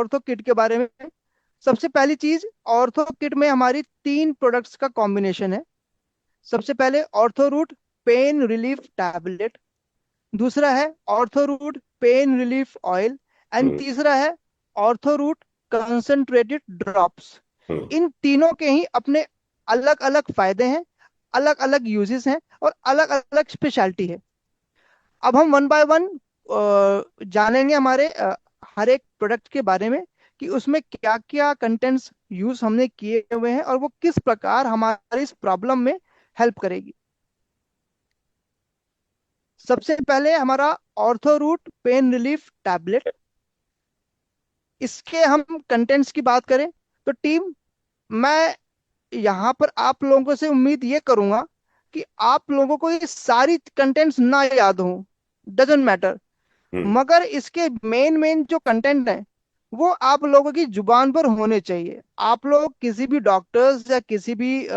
Ortho kit के बारे में। सबसे पहली चीज, ऑर्थो किट में हमारी 3 प्रोडक्ट्स का कॉम्बिनेशन है। सबसे पहले ortho root pain relief tablet, दूसरा है ortho root pain relief oil, and hmm. तीसरा है ortho root concentrated drops. Hmm. इन तीनों के ही अपने अलग अलग फायदे हैं, अलग अलग यूजेस हैं, और अलग अलग स्पेशलिटी है। अब हम वन बाय वन जानेंगे हमारे हर एक प्रोडक्ट के बारे में, कि उसमें क्या क्या कंटेंट्स यूज हमने किए हुए हैं और वो किस प्रकार हमारी इस प्रॉब्लम में हेल्प करेगी। सबसे पहले हमारा Ortho root pain relief tablet. इसके हम कंटेंट्स की बात करें तो टीम, मैं यहाँ पर आप लोगों से उम्मीद ये करूंगा कि आप लोगों को ये सारी कंटेंट्स ना याद हो, डजेंट मैटर, हम्म। मगर इसके मेन मेन जो कंटेंट है वो आप लोगों की जुबान पर होने चाहिए। आप लोग किसी भी डॉक्टर्स या किसी भी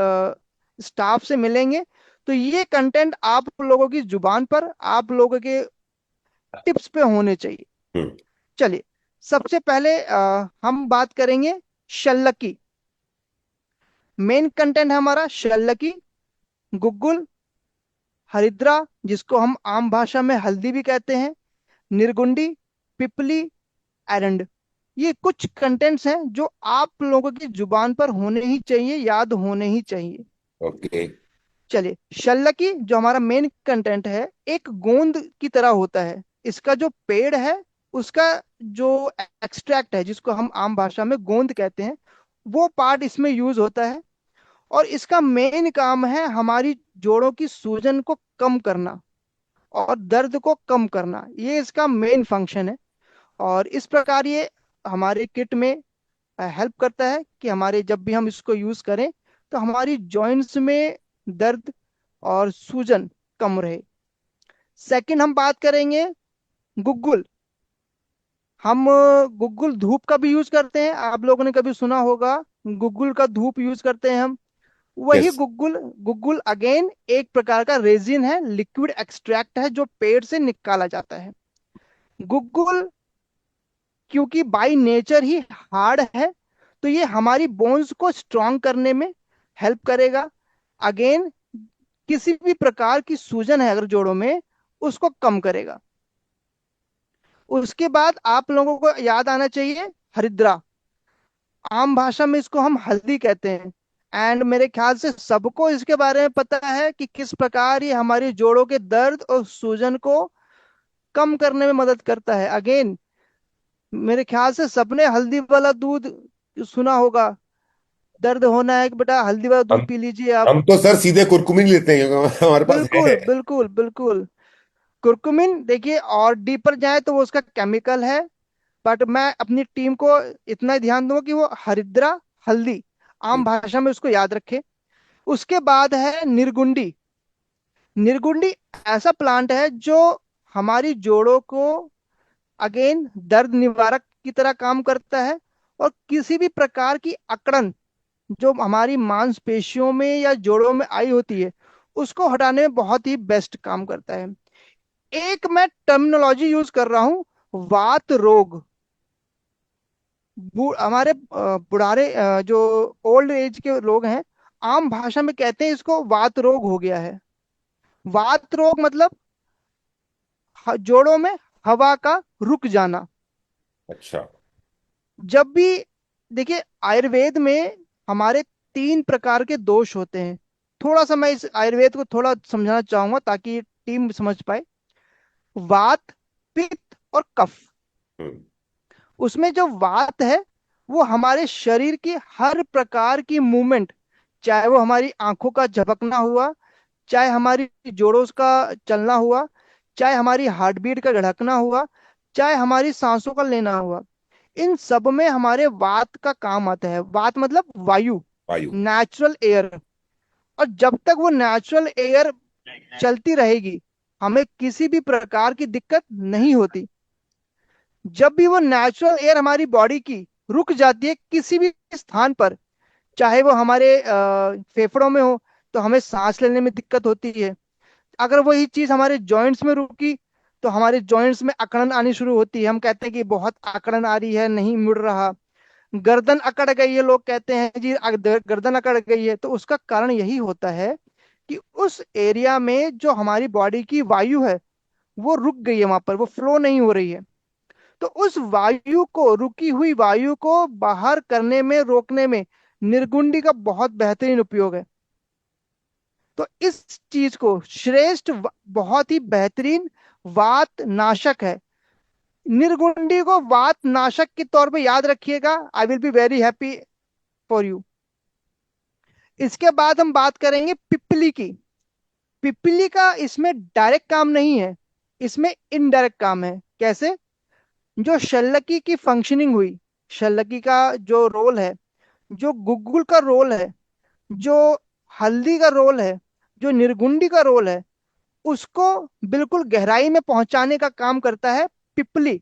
स्टाफ से मिलेंगे तो ये कंटेंट आप लोगों की जुबान पर, आप लोगों के टिप्स पे होने चाहिए। हम्म। चलिए, सबसे पहले हम बात करेंगे शल्लक की। मेन कंटेंट है हमारा शल्लकी, गुग्गुल, हरिद्रा, जिसको हम आम भाषा में हल्दी भी कहते हैं, निर्गुंडी, पिपली, एरंड। ये कुछ कंटेंट्स हैं जो आप लोगों की जुबान पर होने ही चाहिए, याद होने ही चाहिए। ओके। चलिए, शल्लकी जो हमारा मेन कंटेंट है, एक गोंद की तरह होता है। इसका जो पेड़ है, उसका जो एक्सट्रैक्ट है, जिसको हम आम भाषा में गोंद कहते हैं, वो पार्ट इसमें यूज होता है। और इसका मेन काम है हमारी जोड़ों की सूजन को कम करना और दर्द को कम करना। ये इसका मेन फंक्शन है। और इस प्रकार ये हमारे किट में हेल्प करता है कि हमारे जब भी हम इसको यूज करें तो हमारी जॉइंट्स में दर्द और सूजन कम रहे। सेकंड हम बात करेंगे गुग्गुल। हम गुग्गुल धूप का भी यूज करते हैं, आप लोगों ने कभी सुना होगा, गुग्गुल का धूप यूज करते हैं हम। वही यस। गुग्गुल, गुग्गुल अगेन एक प्रकार का रेजिन है, लिक्विड एक्सट्रैक्ट है जो पेड़ से निकाला जाता है। गुग्गुल क्योंकि बाय नेचर ही हार्ड है, तो ये हमारी बोन्स को स्ट्रांग करने में हेल्प करेगा। अगेन, किसी भी प्रकार की सूजन है अगर जोड़ों में, उसको कम करेगा। उसके बाद आप लोगों को याद आना चाहिए हरिद्रा। आम भाषा में इसको हम हल्दी कहते हैं। एंड मेरे ख्याल से सबको इसके बारे में पता है कि किस प्रकार ये हमारी जोड़ों के दर्द और सूजन को कम करने में मदद करता है। अगेन, मेरे ख्याल से सबने हल्दी वाला दूध सुना होगा। दर्द होना है कि बेटा हल्दी वाला दूध हम पी लीजिए आप। हम तो सर सीधे कुरकुमिन लेते हैं क्योंकि हमारे पास है। बिल्कुल बिल्कुल बिल्कुल। कुरकुमिन देखिए और डीपर जाए तो वो उसका केमिकल है, बट मैं अपनी टीम को इतना ही ध्यान दूंगा कि वो हरिद्रा, हल्दी, आम भाषा में उसको याद रखे। उसके बाद है निर्गुंडी। निर्गुंडी ऐसा प्लांट है जो हमारी जोड़ों को अगेन दर्द निवारक की तरह काम करता है। और किसी भी प्रकार की अकड़न जो हमारी मांसपेशियों में या जोड़ों में आई होती है, उसको हटाने में बहुत ही बेस्ट काम करता है। एक मैं टर्मिनोलॉजी यूज कर रहा हूं, वात रोग। हमारे बुढ़ारे जो ओल्ड एज के लोग हैं, आम भाषा में कहते हैं इसको वात रोग हो गया है। वात रोग मतलब जोड़ों में हवा का रुक जाना। अच्छा। जब भी, देखिए आयुर्वेद में हमारे 3 प्रकार के दोष होते हैं। थोड़ा सा मैं इस आयुर्वेद को थोड़ा समझाना चाहूंगा ताकि टीम समझ पाए। वात, पित्त और कफ। हम्म। उसमें जो वात है वो हमारे शरीर की हर प्रकार की मूवमेंट, चाहे वो हमारी आंखों का झपकना हुआ, चाहे हमारी जोड़ों का चलना हुआ, चाहे हमारी हार्ट बीट का धड़कना हुआ, चाहे हमारी सांसों का लेना हुआ, इन सब में हमारे वात का काम आता है। वात मतलब वायु, वायु। Natural air. और जब तक वो नेचुरल एयर चलती रहेगी, हमें किसी भी प्रकार की दिक्कत नहीं होती। जब भी वो नेचुरल एयर हमारी बॉडी की रुक जाती है किसी भी स्थान पर, चाहे वो हमारे फेफड़ों में हो, तो हमें सांस लेने में दिक्कत होती है। अगर वही चीज हमारे जॉइंट्स में रुकी तो हमारे जॉइंट्स में अकड़न आनी शुरू होती है, हम कहते हैं कि बहुत अकड़न आ रही है, नहीं मुड़ रहा। गर्दन अकड़ गई है, लोग कहते हैं जी गर्दन अकड़ गई है, तो उसका कारण यही होता है कि उस एरिया में जो हमारी बॉडी की वायु है वो रुक गई है, वहां पर वो फ्लो नहीं हो रही है। तो उस वायु को, रुकी हुई वायु को बाहर करने में, रोकने में निर्गुंडी का बहुत बेहतरीन उपयोग है। तो इस चीज को श्रेष्ठ बहुत ही बेहतरीन वात नाशक है। निर्गुंडी को वात नाशक के तौर पे याद रखिएगा। I will be very happy for you. इसके बाद हम बात करेंगे पिपली की। पिपली का इसमें डायरेक्ट काम नहीं है, इसमें इनडायरेक्ट काम है। कैसे? जो शल्लकी की फंक्शनिंग हुई, शल्लकी का जो रोल है, जो गुग्गुल का रोल है, जो हल्दी का रोल है, जो निर्गुंडी का रोल है, उसको बिल्कुल गहराई में पहुंचाने का काम करता है पिपली।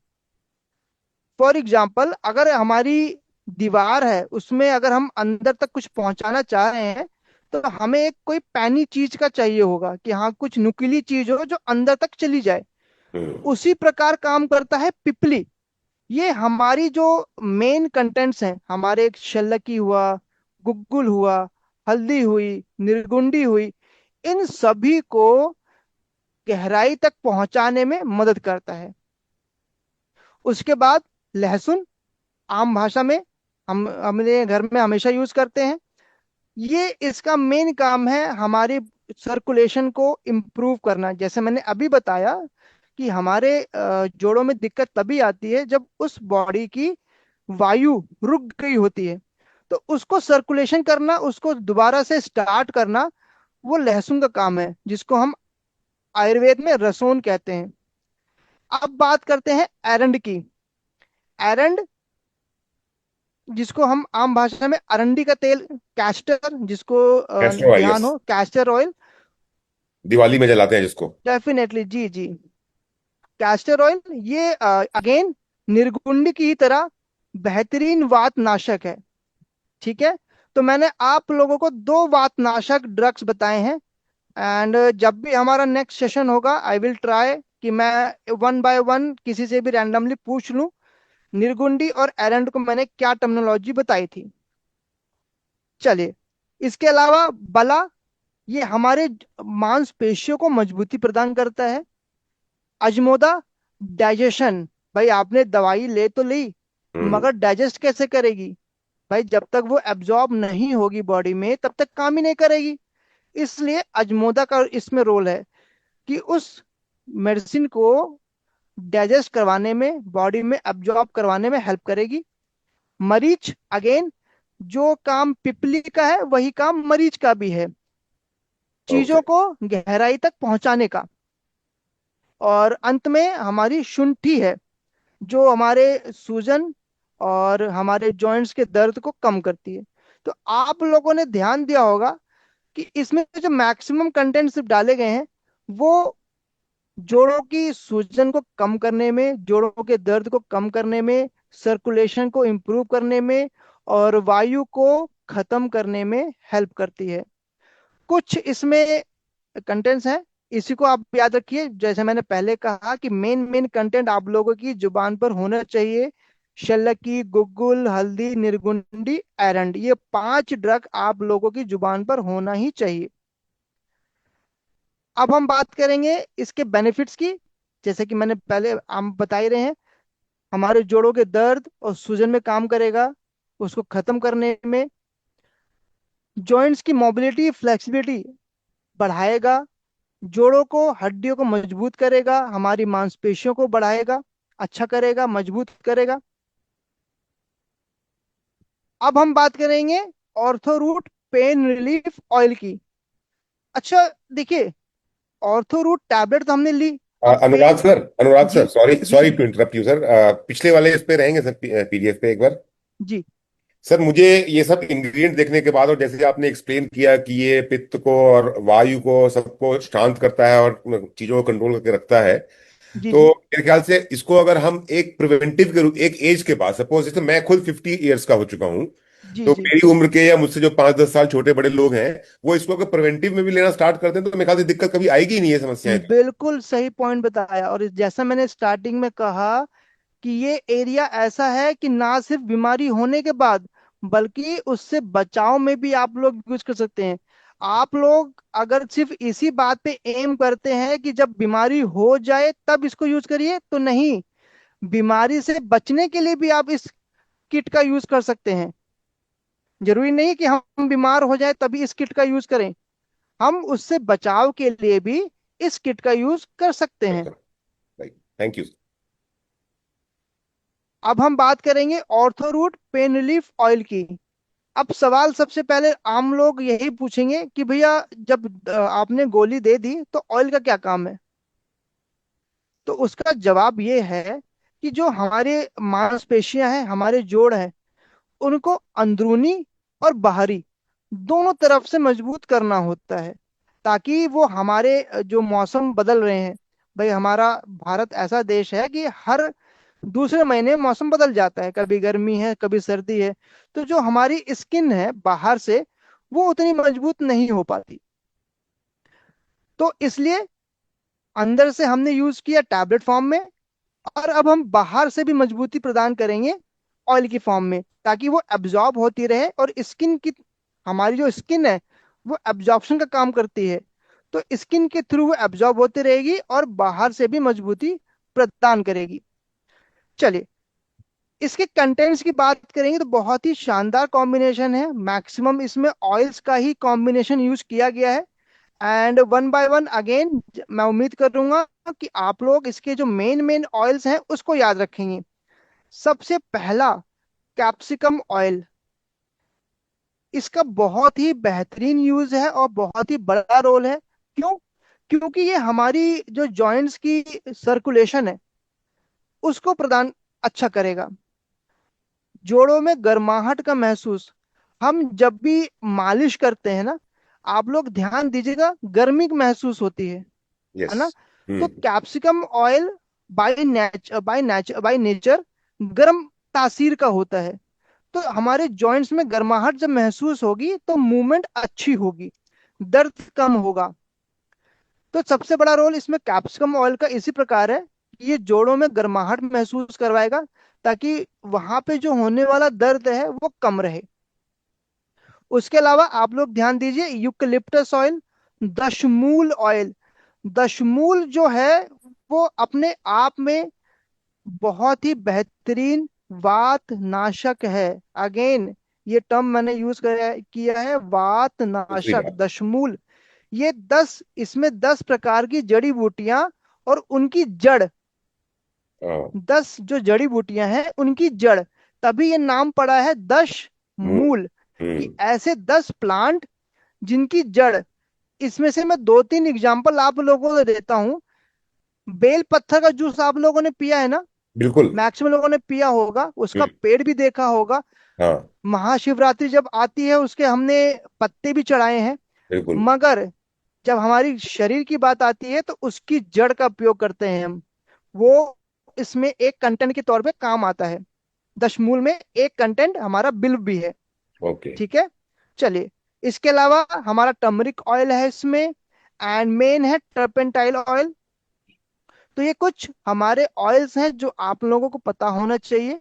फॉर एग्जाम्पल, अगर हमारी दीवार है, उसमें अगर हम अंदर तक कुछ पहुंचाना चाह रहे हैं, तो हमें एक कोई पैनी चीज का चाहिए होगा कि हाँ कुछ नुकीली चीज हो जो अंदर तक चली जाए। हम्म। उसी प्रकार काम करता है पिपली। ये हमारी जो मेन कंटेंट्स हैं, हमारे शल्लकी हुआ, गुग्गुल हुआ, हल्दी हुई, निर्गुंडी हुई, इन सभी को गहराई तक पहुंचाने में मदद करता है। उसके बाद लहसुन, आम भाषा में हम अपने घर में हमेशा यूज करते हैं। ये इसका मेन काम है हमारी सर्कुलेशन को इम्प्रूव करना। जैसे मैंने अभी बताया कि हमारे जोड़ों में दिक्कत तभी आती है जब उस बॉडी की वायु रुक गई होती है। तो उसको सर्कुलेशन करना, उसको दोबारा से स्टार्ट करना, वो लहसुन का काम है, जिसको हम आयुर्वेद में रसोन कहते हैं। अब बात करते हैं एरंड की। एरंड, जिसको हम आम भाषा में अरंडी का तेल, कैस्टर, जिसको कैस्टर ऑयल, ध्यान यस। हो, कैस्टर ऑयल। दिवाली में जलाते हैं जिसको। डेफिनेटली, जी जी। कैस्टर ऑयल ये अगेन निर्गुंड की ही तरह बेहतरीन वात नाशक है। ठीक है। तो मैंने आप लोगों को दो वात नाशक ड्रग्स बताए हैं। एंड जब भी हमारा नेक्स्ट सेशन होगा, आई विल ट्राई कि मैं वन बाय वन किसी से भी रैंडमली पूछ लूं निर्गुंडी और एरंड को मैंने क्या टर्मिनोलॉजी बताई थी। चलिए, इसके अलावा बला, ये हमारे मांसपेशियों को मजबूती प्रदान करता है। अजमोदा, डाइजेशन। भाई आपने दवाई ले तो ली, हम्म। मगर डाइजेस्ट कैसे करेगी? भाई जब तक वो एब्जॉर्ब नहीं होगी बॉडी में, तब तक काम ही नहीं करेगी। इसलिए अजमोदा का इसमें रोल है कि उस मेडिसिन को डाइजेस्ट करवाने में, बॉडी में एब्जॉर्ब करवाने में हेल्प करेगी। मरीच, अगेन जो काम पिपली का है वही काम मरीच का भी है, ओके। चीजों को गहराई तक पहुंचाने का। और अंत में हमारी शुंठी है, जो हमारे सूजन और हमारे जॉइंट्स के दर्द को कम करती है। तो आप लोगों ने ध्यान दिया होगा कि इसमें जो मैक्सिमम कंटेंट्स डाले गए हैं, वो जोड़ों की सूजन को कम करने में, जोड़ों के दर्द को कम करने में, सर्कुलेशन को इम्प्रूव करने में और वायु को खत्म करने में हेल्प करती है। कुछ इसमें कंटेंट्स हैं, इसी को आप याद रखिए। जैसे मैंने पहले कहा कि मेन मेन कंटेंट आप लोगों की जुबान पर होना चाहिए। शल्लकी, गुग्गुल, हल्दी, निर्गुंडी, एरंड, ये पांच ड्रग आप लोगों की जुबान पर होना ही चाहिए। अब हम बात करेंगे इसके बेनिफिट्स की। जैसे कि मैंने पहले हम बता ही रहे हैं, हमारे जोड़ों के दर्द और सूजन में काम करेगा, उसको खत्म करने में, जॉइंट्स की मोबिलिटी, फ्लेक्सिबिलिटी बढ़ाएगा, जोड़ों को, हड्डियों को मजबूत करेगा, हमारी मांसपेशियों को बढ़ाएगा, अच्छा करेगा, मजबूत करेगा। अब हम बात करेंगे ऑर्थोरूट पेन रिलीफ ऑयल की। अच्छा, देखिए, ऑर्थोरूट टैबलेट तो हमने ली, अब अनुराग पेन। सर, अनुराग सर, जी सॉरी जी sorry to interrupt you sir. पिछले वाले इस पे रहेंगे सर, पीडीएफ पे एक बार। जी सर मुझे ये सब इंग्रेडिएंट देखने के बाद, और जैसे आपने एक्सप्लेन किया कि ये पित्त को और वायु को सबको शांत करता है और चीजों को कंट्रोल करके रखता है, जी तो जी मेरे ख्याल से इसको अगर हम एक प्रिवेंटिव के रूप, एक एज के बाद, सपोज जैसे मैं खुद 50 ईयर्स का हो चुका हूँ, जी तो जी। मेरी उम्र के या मुझसे जो 5-10 साल छोटे बड़े लोग हैं, वो इसको अगर प्रिवेंटिव में भी लेना स्टार्ट करते हैं तो मेरे ख्याल से दिक्कत कभी आएगी ही नहीं, ये समस्याएं तो। बिल्कुल सही पॉइंट बताया। और जैसा मैंने स्टार्टिंग में कहा कि ये एरिया ऐसा है कि ना सिर्फ बीमारी होने के बाद, बल्कि उससे बचाव में भी आप लोग यूज कर सकते हैं। आप लोग अगर सिर्फ इसी बात पे एम करते हैं कि जब बीमारी हो जाए तब इसको यूज करिए, तो नहीं। बीमारी से बचने के लिए भी आप इस किट का यूज कर सकते हैं। जरूरी नहीं कि हम बीमार हो जाए तभी इस किट का यूज करें। हम उससे बचाव के लिए भी इस किट का यूज कर सकते हैं। Right, thank you. अब हम बात करेंगे ऑर्थोरूट पेन रिलीफ ऑयल की। अब सवाल सबसे पहले आम लोग यही पूछेंगे कि भैया, जब आपने गोली दे दी तो ऑयल का क्या काम है। तो उसका जवाब ये है कि जो हमारे मांसपेशियां हैं, हमारे जोड़ हैं, उनको अंदरूनी और बाहरी दोनों तरफ से मजबूत करना होता है, ताकि वो हमारे जो मौसम बदल रहे हैं, भाई हमारा भारत ऐसा देश है कि हर दूसरे महीने मौसम बदल जाता है, कभी गर्मी है कभी सर्दी है। तो जो हमारी स्किन है बाहर से, वो उतनी मजबूत नहीं हो पाती। तो इसलिए अंदर से हमने यूज किया टैबलेट फॉर्म में, और अब हम बाहर से भी मजबूती प्रदान करेंगे ऑयल की फॉर्म में, ताकि वो एब्जॉर्ब होती रहे। और स्किन की, हमारी जो स्किन है, वो एब्जॉर्प्शन का काम करती है। तो स्किन के थ्रू वो एब्जॉर्ब होती रहेगी और बाहर से भी मजबूती प्रदान करेगी। चलिए, इसके कंटेंट्स की बात करेंगे तो बहुत ही शानदार कॉम्बिनेशन है। मैक्सिमम इसमें ऑयल्स का ही कॉम्बिनेशन यूज किया गया है। And one by one again, मैं उम्मीद करूंगा कि आप लोग इसके जो मेन मेन ऑयल्स हैं उसको याद रखेंगे। सबसे पहला, कैप्सिकम ऑयल। इसका बहुत ही बेहतरीन यूज है और बहुत ही बड़ा रोल है। क्यों? क्योंकि ये हमारी जो जॉइंट्स की सर्कुलेशन है उसको प्रदान अच्छा करेगा। जोड़ों में गर्माहट का महसूस, हम जब भी मालिश करते हैं ना, आप लोग ध्यान दीजिएगा, गर्मी की महसूस होती है यस। ना। तो हम्म। कैप्सिकम ऑयल बाय नेचर गर्म तासीर का होता है। तो हमारे जॉइंट्स में गर्माहट जब महसूस होगी तो मूवमेंट अच्छी होगी, दर्द कम होगा। तो सबसे बड़ा रोल इसमें कैप्सिकम ऑयल का इसी प्रकार है कि ये जोड़ों में गर्माहट महसूस करवाएगा, ताकि वहां पे जो होने वाला दर्द है वो कम रहे। उसके अलावा आप लोग ध्यान दीजिए, यूकलिप्टस ऑयल, दशमूल ऑयल। दशमूल जो है वो अपने आप में बहुत ही बेहतरीन वात नाशक है। अगेन, ये टर्म मैंने यूज किया है, वात दूसरी नाशक, बात। दशमूल। ये 10, इसमें 10 प्रकार की जड़ी बूटियां और उनकी जड़, हाँ। 10 जो जड़ी बूटियां हैं उनकी जड़, तभी ये नाम पड़ा है दश हम्म। मूल। कि हम्म। ऐसे 10 प्लांट जिनकी जड़, इसमें से मैं 2-3 एग्जाम्पल आप लोगों को देता हूँ। बेल पत्थर का जूस आप लोगों ने पिया है ना, बिल्कुल। मैक्सिमम लोगों ने पिया होगा, उसका हम्म। पेड़ भी देखा होगा। हाँ। महाशिवरात्रि जब आती है उसके हमने पत्ते भी चढ़ाए हैं। बिल्कुल। मगर जब हमारी शरीर की बात आती है तो उसकी जड़ का उपयोग करते हैं हम। वो इसमें एक कंटेंट के तौर पे काम आता है। दशमूल में एक कंटेंट हमारा बिल्व भी है। ओके। ठीक है। चलिए, इसके अलावा हमारा टर्मरिक ऑयल है इसमें, एंड मेन है टर्पेंटाइल ऑयल। तो ये कुछ हमारे ऑयल्स हैं जो आप लोगों को पता होना चाहिए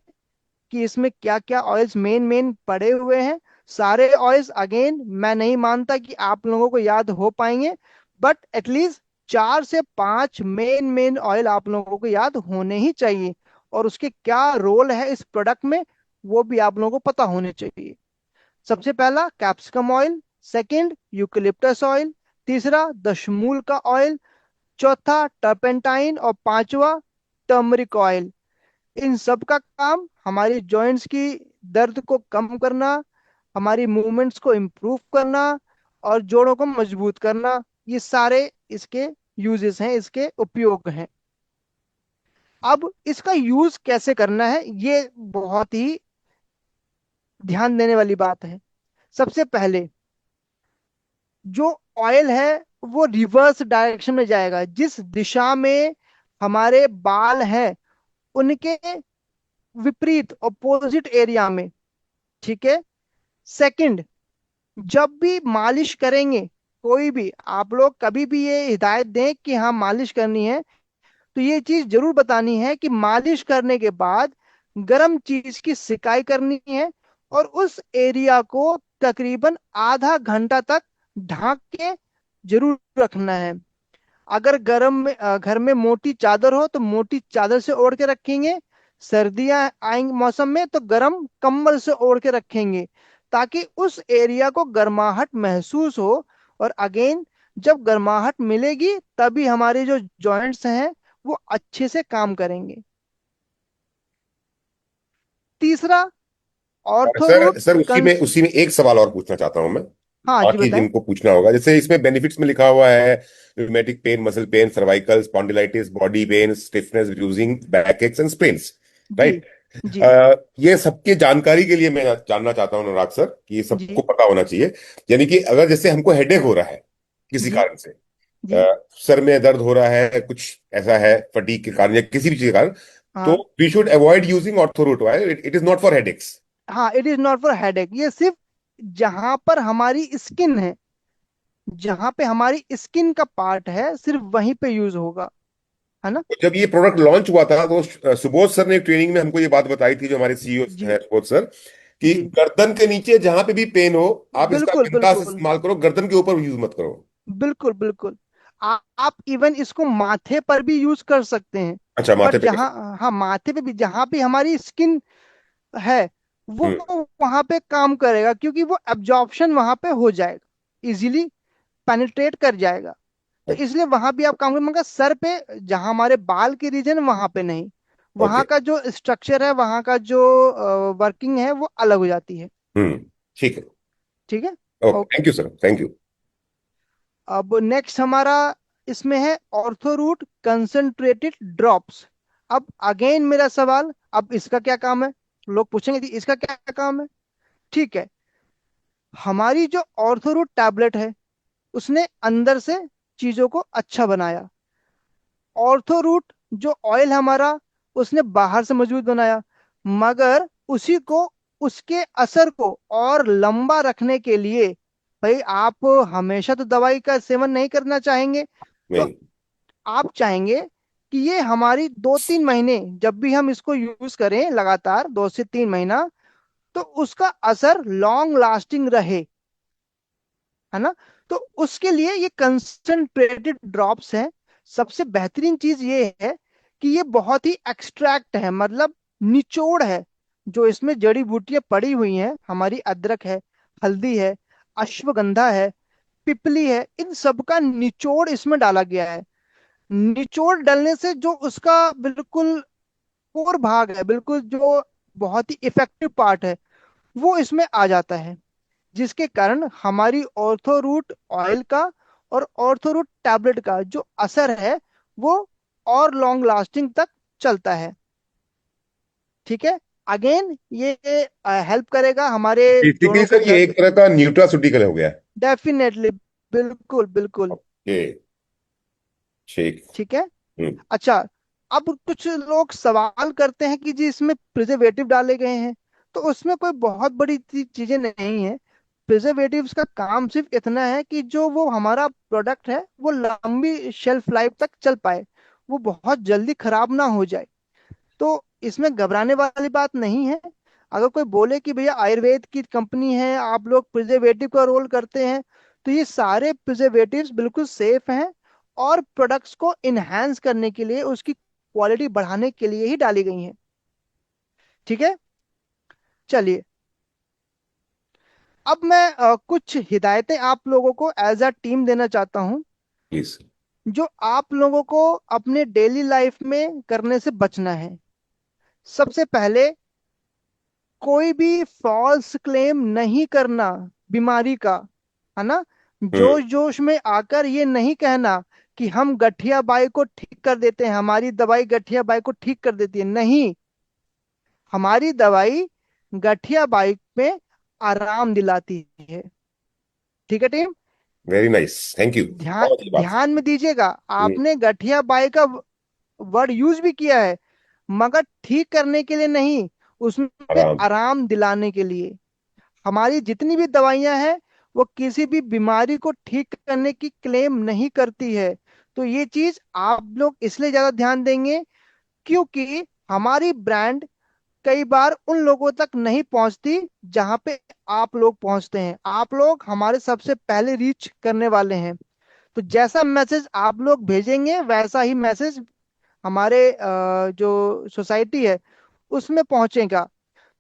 कि इसमें क्या क्या ऑयल्स मेन मेन पड़े हुए हैं। सारे ऑयल्स अगेन मैं नहीं मानता कि आप लोगों को याद हो पाएंगे, बट एटलीस्ट 4 से 5 मेन मेन ऑयल आप लोगों को याद होने ही चाहिए। और उसके क्या रोल है इस प्रोडक्ट में, वो भी आप लोगों को पता होने चाहिए। सबसे पहला capsicum oil, second eucalyptus oil, तीसरा दशमूल का ऑयल, चौथा टर्पेंटाइन, और पांचवा टर्मरिक ऑयल। इन सब का काम हमारी जॉइंट्स की दर्द को कम करना, हमारी मूवमेंट्स को इम्प्रूव करना, और जोड़ों को मजबूत करना। ये सारे इसके यूजेस हैं, इसके उपयोग हैं। अब इसका यूज कैसे करना है, ये बहुत ही ध्यान देने वाली बात है। सबसे पहले, जो ऑयल है वो रिवर्स डायरेक्शन में जाएगा, जिस दिशा में हमारे बाल हैं उनके विपरीत, अपोजिट एरिया में। ठीक है। सेकंड, जब भी मालिश करेंगे, कोई भी आप लोग कभी भी ये हिदायत दें कि हाँ मालिश करनी है, तो ये चीज जरूर बतानी है कि मालिश करने के बाद गर्म चीज की सिकाई करनी है, और उस एरिया को तकरीबन आधा घंटा तक ढक के जरूर रखना है। अगर घर में मोटी चादर हो तो मोटी चादर से ओढ़ के रखेंगे। सर्दियां आएंगे मौसम में तो गर्म कंबल से ओढ़ के रखेंगे, ताकि उस एरिया को गर्माहट महसूस हो। और अगेन, जब गर्माहट मिलेगी तभी हमारे जो जॉइंट्स हैं वो अच्छे से काम करेंगे। तीसरा, और ऑर्थो सर रूट सर कंस। उसी में एक सवाल और पूछना चाहता हूं मैं। हाँ जी बाकी बताएं। जिनको पूछना होगा, जैसे इसमें बेनिफिट्स में लिखा हुआ है rheumatic pain, muscle pain, cervical spondylitis, body pain, stiffness, bruising, back aches and sprains, जी राइट? जी ये सबके जानकारी के लिए मैं जानना चाहता हूँ अनुराग सर, कि ये सबको जी पता होना चाहिए। यानी कि अगर जैसे हमको हेडेक हो रहा है किसी जी कारण से, जी। सर में दर्द हो रहा है, कुछ ऐसा है फटीग के कारण या किसी भी चीज के कारण, तो हाँ we should avoid using Orthoroot. It is not for headaches. हाँ, it is not for headache. ये सिर्फ जहां पर हमारी स्किन है, जहां पे हमारी स्किन का पार्ट है, सिर्फ वहीं पे यूज होगा, है ना। जब ये प्रोडक्ट लॉन्च हुआ था तो सुबोध सर ने ट्रेनिंग में हमको ये बात बताई थी, जो हमारे सीईओ जी हैं सुबोध सर, कि जी। गर्दन के नीचे जहां पे भी पेन हो, आप इसका बिल्कुल बिंदास बिल्कुल इस्तेमाल करो, गर्दन के ऊपर यूज मत करो। बिल्कुल बिल्कुल। आप इवन इसको माथे पर भी यूज कर सकते हैं। अच्छा, बट माथे पे कर जहाँ, सकते हाँ माथे पे भी, जहाँ भी हमारी स्किन है वो हैं। वहां पे काम करेगा, क्योंकि वो एब्जॉर्प्शन वहां पे हो जाएगा, इजीली पेनिट्रेट कर जाएगा। तो हम्म। इसलिए वहां भी आप काम करें, मगर सर पे, जहां हमारे बाल की रीजन, वहां पे नहीं। वहां ओके। का जो स्ट्रक्चर है, वहां का जो वर्किंग है वो अलग हो जाती है। हम्म। ठीक है। ठीक है। Okay, okay. Thank you sir, thank you. अब नेक्स्ट हमारा इसमें है ऑर्थोरूट कंसंट्रेटेड ड्रॉप्स। अब अगेन मेरा सवाल, अब इसका क्या काम है? लोग पूछेंगे कि इसका क्या काम है। ठीक है, हमारी जो ऑर्थोरूट टैबलेट है उसने अंदर से चीजों को अच्छा बनाया। ऑर्थोरूट जो ऑयल हमारा, उसने बाहर से मजबूत बनाया। मगर उसी को, उसके असर को और लंबा रखने के लिए, भाई आप हमेशा तो दवाई का सेवन नहीं करना चाहेंगे। तो नहीं। आप चाहेंगे कि ये हमारी 2-3 महीने, जब भी हम इसको यूज करें लगातार 2 से 3 महीना, तो उसका असर लॉन्ग लास्टिंग रहे, है ना। तो उसके लिए ये कंसंट्रेटेड ड्रॉप्स हैं। सबसे बेहतरीन चीज ये है कि ये बहुत ही एक्सट्रैक्ट है, मतलब निचोड़ है। जो इसमें जड़ी बूटियां पड़ी हुई हैं, हमारी अदरक है, हल्दी है, अश्वगंधा है, पिपली है, इन सब का निचोड़ इसमें डाला गया है। निचोड़ डालने से जो उसका बिल्कुल कोर भाग है, बिल्कुल जो बहुत ही इफेक्टिव पार्ट है, वो इसमें आ जाता है। जिसके कारण हमारी ऑर्थोरूट ऑयल का और ऑर्थोरूट टैबलेट का जो असर है वो और लॉन्ग लास्टिंग तक चलता है। ठीक है। अगेन ये हेल्प करेगा हमारे बेसिकली जोड़ों के सर ये दर्द। एक तरह का न्यूट्रास्यूटिकल हो गया। डेफिनेटली, बिल्कुल बिल्कुल। ओके। ठीक। ठीक है। हम्म। अच्छा, अब कुछ लोग सवाल करते हैं कि जी इसमें प्रिजर्वेटिव डाले गए हैं। तो उसमें कोई बहुत बड़ी चीजें नहीं है। प्रिजर्वेटिव्स का काम सिर्फ इतना है कि जो वो हमारा प्रोडक्ट है वो लंबी शेल्फ लाइफ तक चल पाए, वो बहुत जल्दी खराब ना हो जाए। तो इसमें घबराने वाली बात नहीं है। अगर कोई बोले कि भैया आयुर्वेद की कंपनी है, आप लोग प्रिजर्वेटिव का रोल करते हैं, तो ये सारे प्रिजर्वेटिव्स बिल्कुल सेफ हैं, और प्रोडक्ट्स को इनहेंस करने के लिए, उसकी क्वालिटी बढ़ाने के लिए ही डाली गई हैं। ठीक है। चलिए, अब मैं कुछ हिदायतें आप लोगों को एज अ टीम देना चाहता हूं, प्लीज। जो आप लोगों को अपने डेली लाइफ में करने से बचना है। सबसे पहले, कोई भी फॉल्स क्लेम नहीं करना बीमारी का, है ना। हम्म। जोश जोश में आकर ये नहीं कहना कि हम गठिया बाई को ठीक कर देते हैं, हमारी दवाई गठिया बाई को ठीक कर देती है। नहीं, हमारी दवाई गठिया बाई में आराम दिलाती है। ठीक है team, very nice, thank you, ध्यान बहुत अच्छी बात। ध्यान में दीजिएगा। हम्म। आपने गठिया बाई का वर्ड यूज भी किया है, मगर ठीक करने के लिए नहीं, उसमें आराम। आराम दिलाने के लिए। हमारी जितनी भी दवाइयां हैं वो किसी भी बीमारी को ठीक करने की क्लेम नहीं करती है। तो ये चीज आप लोग इसलिए ज्यादा ध्यान देंगे क्योंकि हमारी ब्रांड कई बार उन लोगों तक नहीं पहुंचती जहां पे आप लोग पहुंचते हैं। आप लोग हमारे सबसे पहले रीच करने वाले हैं। तो जैसा मैसेज आप लोग भेजेंगे वैसा ही मैसेज हमारे जो सोसाइटी है उसमें पहुंचेगा।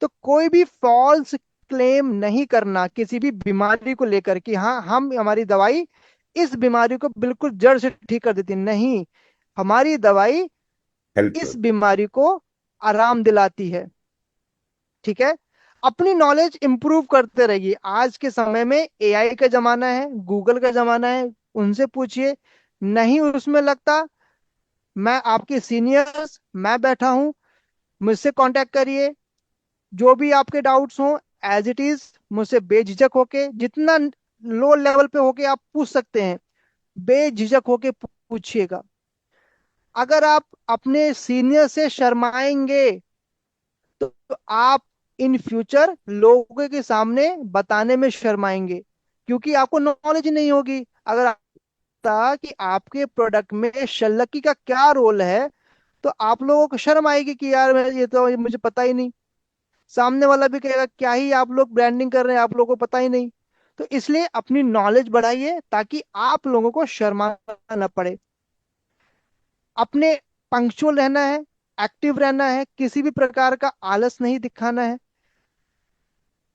तो कोई भी फॉल्स क्लेम नहीं करना किसी भी बीमारी को लेकर कि हाँ हम हमारी दवाई इस बीमारी को बिल्कुल जड़ से ठीक कर देती है। नहीं, हमारी दवाई हेल्प। इस बीमारी को आराम दिलाती है। ठीक है। अपनी नॉलेज इंप्रूव करते रहिए। आज के समय में एआई का जमाना है, गूगल का जमाना है, उनसे पूछिए। नहीं उसमें लगता, मैं आपके सीनियर्स मैं बैठा हूं, मुझसे कांटेक्ट करिए। जो भी आपके डाउट्स हो एज इट इज मुझसे बेझिझक होके, जितना लो लेवल पे होके आप पूछ सकते हैं, बेझिझक होके पूछिएगा। अगर आप अपने सीनियर से शर्माएंगे तो आप इन फ्यूचर लोगों के सामने बताने में शर्माएंगे, क्योंकि आपको नॉलेज ही नहीं होगी। अगर आता कि आपके प्रोडक्ट में शल्लकी का क्या रोल है तो आप लोगों को शर्म आएगी कि यार ये तो मुझे पता ही नहीं। सामने वाला भी कहेगा क्या ही आप लोग ब्रांडिंग कर रहे हैं, आप लोगों को पता ही नहीं। तो इसलिए अपनी नॉलेज बढ़ाइए ताकि आप लोगों को शर्माना न पड़े। अपने पंक्चुअल रहना है, एक्टिव रहना है, किसी भी प्रकार का आलस नहीं दिखाना है।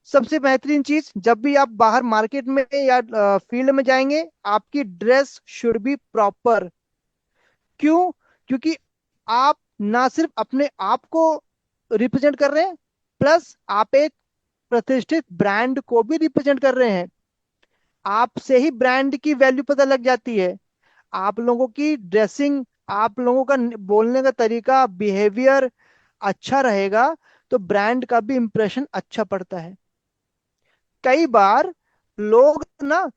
सबसे बेहतरीन चीज, जब भी आप बाहर मार्केट में या फील्ड में जाएंगे आपकी ड्रेस शुड बी प्रॉपर। क्यों? क्योंकि आप ना सिर्फ अपने आप को रिप्रेजेंट कर रहे हैं, प्लस आप एक प्रतिष्ठित ब्रांड को भी रिप्रेजेंट कर रहे हैं। आपसे ही ब्रांड की वैल्यू पता लग जाती है। आप लोगों की ड्रेसिंग, आप लोगों का बोलने का तरीका, बिहेवियर अच्छा रहेगा तो ब्रांड का भी इंप्रेशन अच्छा पड़ता है। कई बार लोग ना,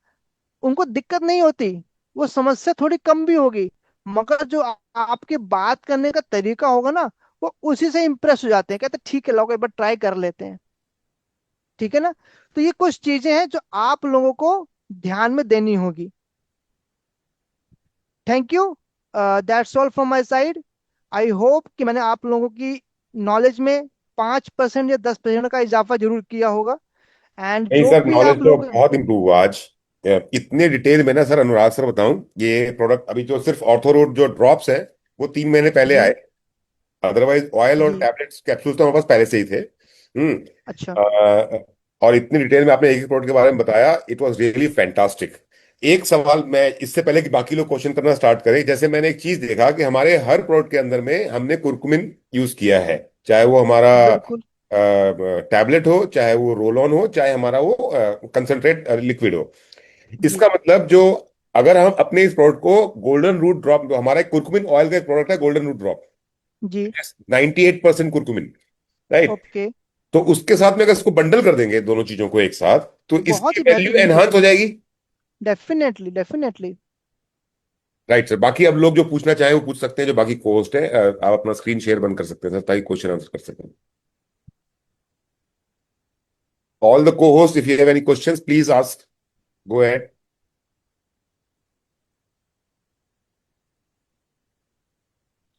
उनको दिक्कत नहीं होती, वो समस्या थोड़ी कम भी होगी, मगर जो आपके बात करने का तरीका होगा ना, वो उसी से इंप्रेस हो जाते हैं, कहते हैं, ठीक है लोग एक बार ट्राई कर लेते हैं। ठीक है ना। तो ये कुछ चीजें हैं जो आप लोगों को ध्यान में देनी होगी। Thank you. That's all from my side. I hope कि मैंने आप लोगों की नॉलेज में 5% या 10% का इजाफा जरूर किया होगा। एंड नहीं जो सर, भी नॉलेज आप तो लोग। बहुत इम्प्रूव हुआ आज। इतने डिटेल में ना सर, अनुराग सर बताऊं, ये प्रोडक्ट अभी जो सिर्फ ऑर्थोरोड जो ड्रॉप्स है वो 3 महीने पहले जी। आए। अदरवाइज ऑयल और जी। टैबलेट्स कैप्सूल्स तो हमारे पास पहले से ही थे। अच्छा। और इतनी डिटेल में आपने एक एक प्रोडक्ट के बारे में बताया, इट वाज रियली फैंटास्टिक। एक सवाल मैं, इससे पहले कि बाकी लोग क्वेश्चन करना स्टार्ट करें, जैसे मैंने एक चीज देखा कि हमारे हर प्रोडक्ट के अंदर में हमने कुरकुमिन यूज किया है, चाहे वो हमारा बिल्कुल। टैबलेट हो, चाहे वो रोल ऑन हो, चाहे हमारा वो कंसंट्रेट लिक्विड हो। जी। इसका मतलब जो, अगर हम अपने इस प्रोडक्ट को गोल्डन रूट ड्रॉप, जो हमारा एक कुरकुमिन ऑयल का एक प्रोडक्ट है गोल्डन रूट ड्रॉप, जी। 98% कुरकुमिन, राइट? ओके। तो उसके साथ में अगर इसको बंडल कर देंगे दोनों चीजों को एक साथ, तो इसकी बहुत ही वैल्यू बेहतरीन एनहांस चीज। हो जाएगी। Definitely definitely. राइट सर, बाकी अब लोग जो पूछना चाहें वो पूछ सकते हैं, जो बाकी कोस्ट है। आप अपना स्क्रीन शेयर बंद कर सकते हैं सर, ताकि क्वेश्चन आंसर कर सकें। ऑल द को host, if you have any questions please ask, go ahead.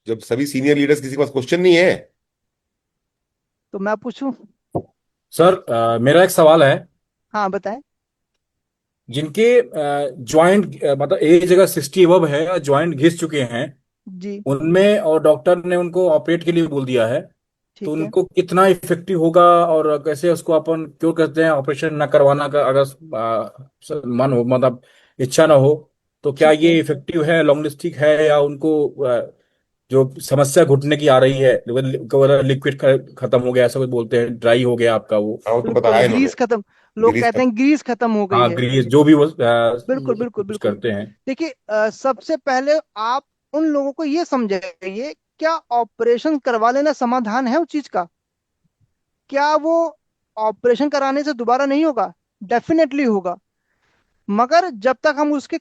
जब सभी सीनियर लीडर्स, किसी के पास क्वेश्चन नहीं है। तो मैं पूछूं? सर मेरा एक सवाल है। हाँ बताएं। जिनके ज्वाइंट मतलब एज अगर 60 अबव है या ज्वाइंट घिस चुके हैं जी। उनमें, और डॉक्टर ने उनको ऑपरेट के लिए बोल दिया है, तो ठीक है। उनको कितना इफेक्टिव होगा, और कैसे उसको अपन क्यों कहते हैं ऑपरेशन न करवाना का, अगर मन हो, मतलब इच्छा ना हो, तो क्या ठीक है। ये इफेक्टिव है, लॉन्ग लास्टिक है, या उनको जो समस्या घुटने की आ रही है, लिक्विड खत्म हो गया ऐसा कुछ बोलते हैं, ड्राई हो गया आपका वो। हाँ, वो तो बिल्कुल बताया ग्रीस इन्होंने। खत्म। लोग गिरीश कहते हैं ग्रीस खत्म हो गई हाँ, है। ग्रीस जो भी वो बिल्कुल बिल्कुल कुछ बिल्कुल। करते हैं। देखिए सबसे पहले आप उन लोगों को ये समझाइए, क्या ऑपरेशन करवा लेना समाधान है उस चीज का? क्या वो ऑपरेशन कराने से दोबारा नहीं होगा? डेफिनेटली होगा। मगर जब तक हम उसके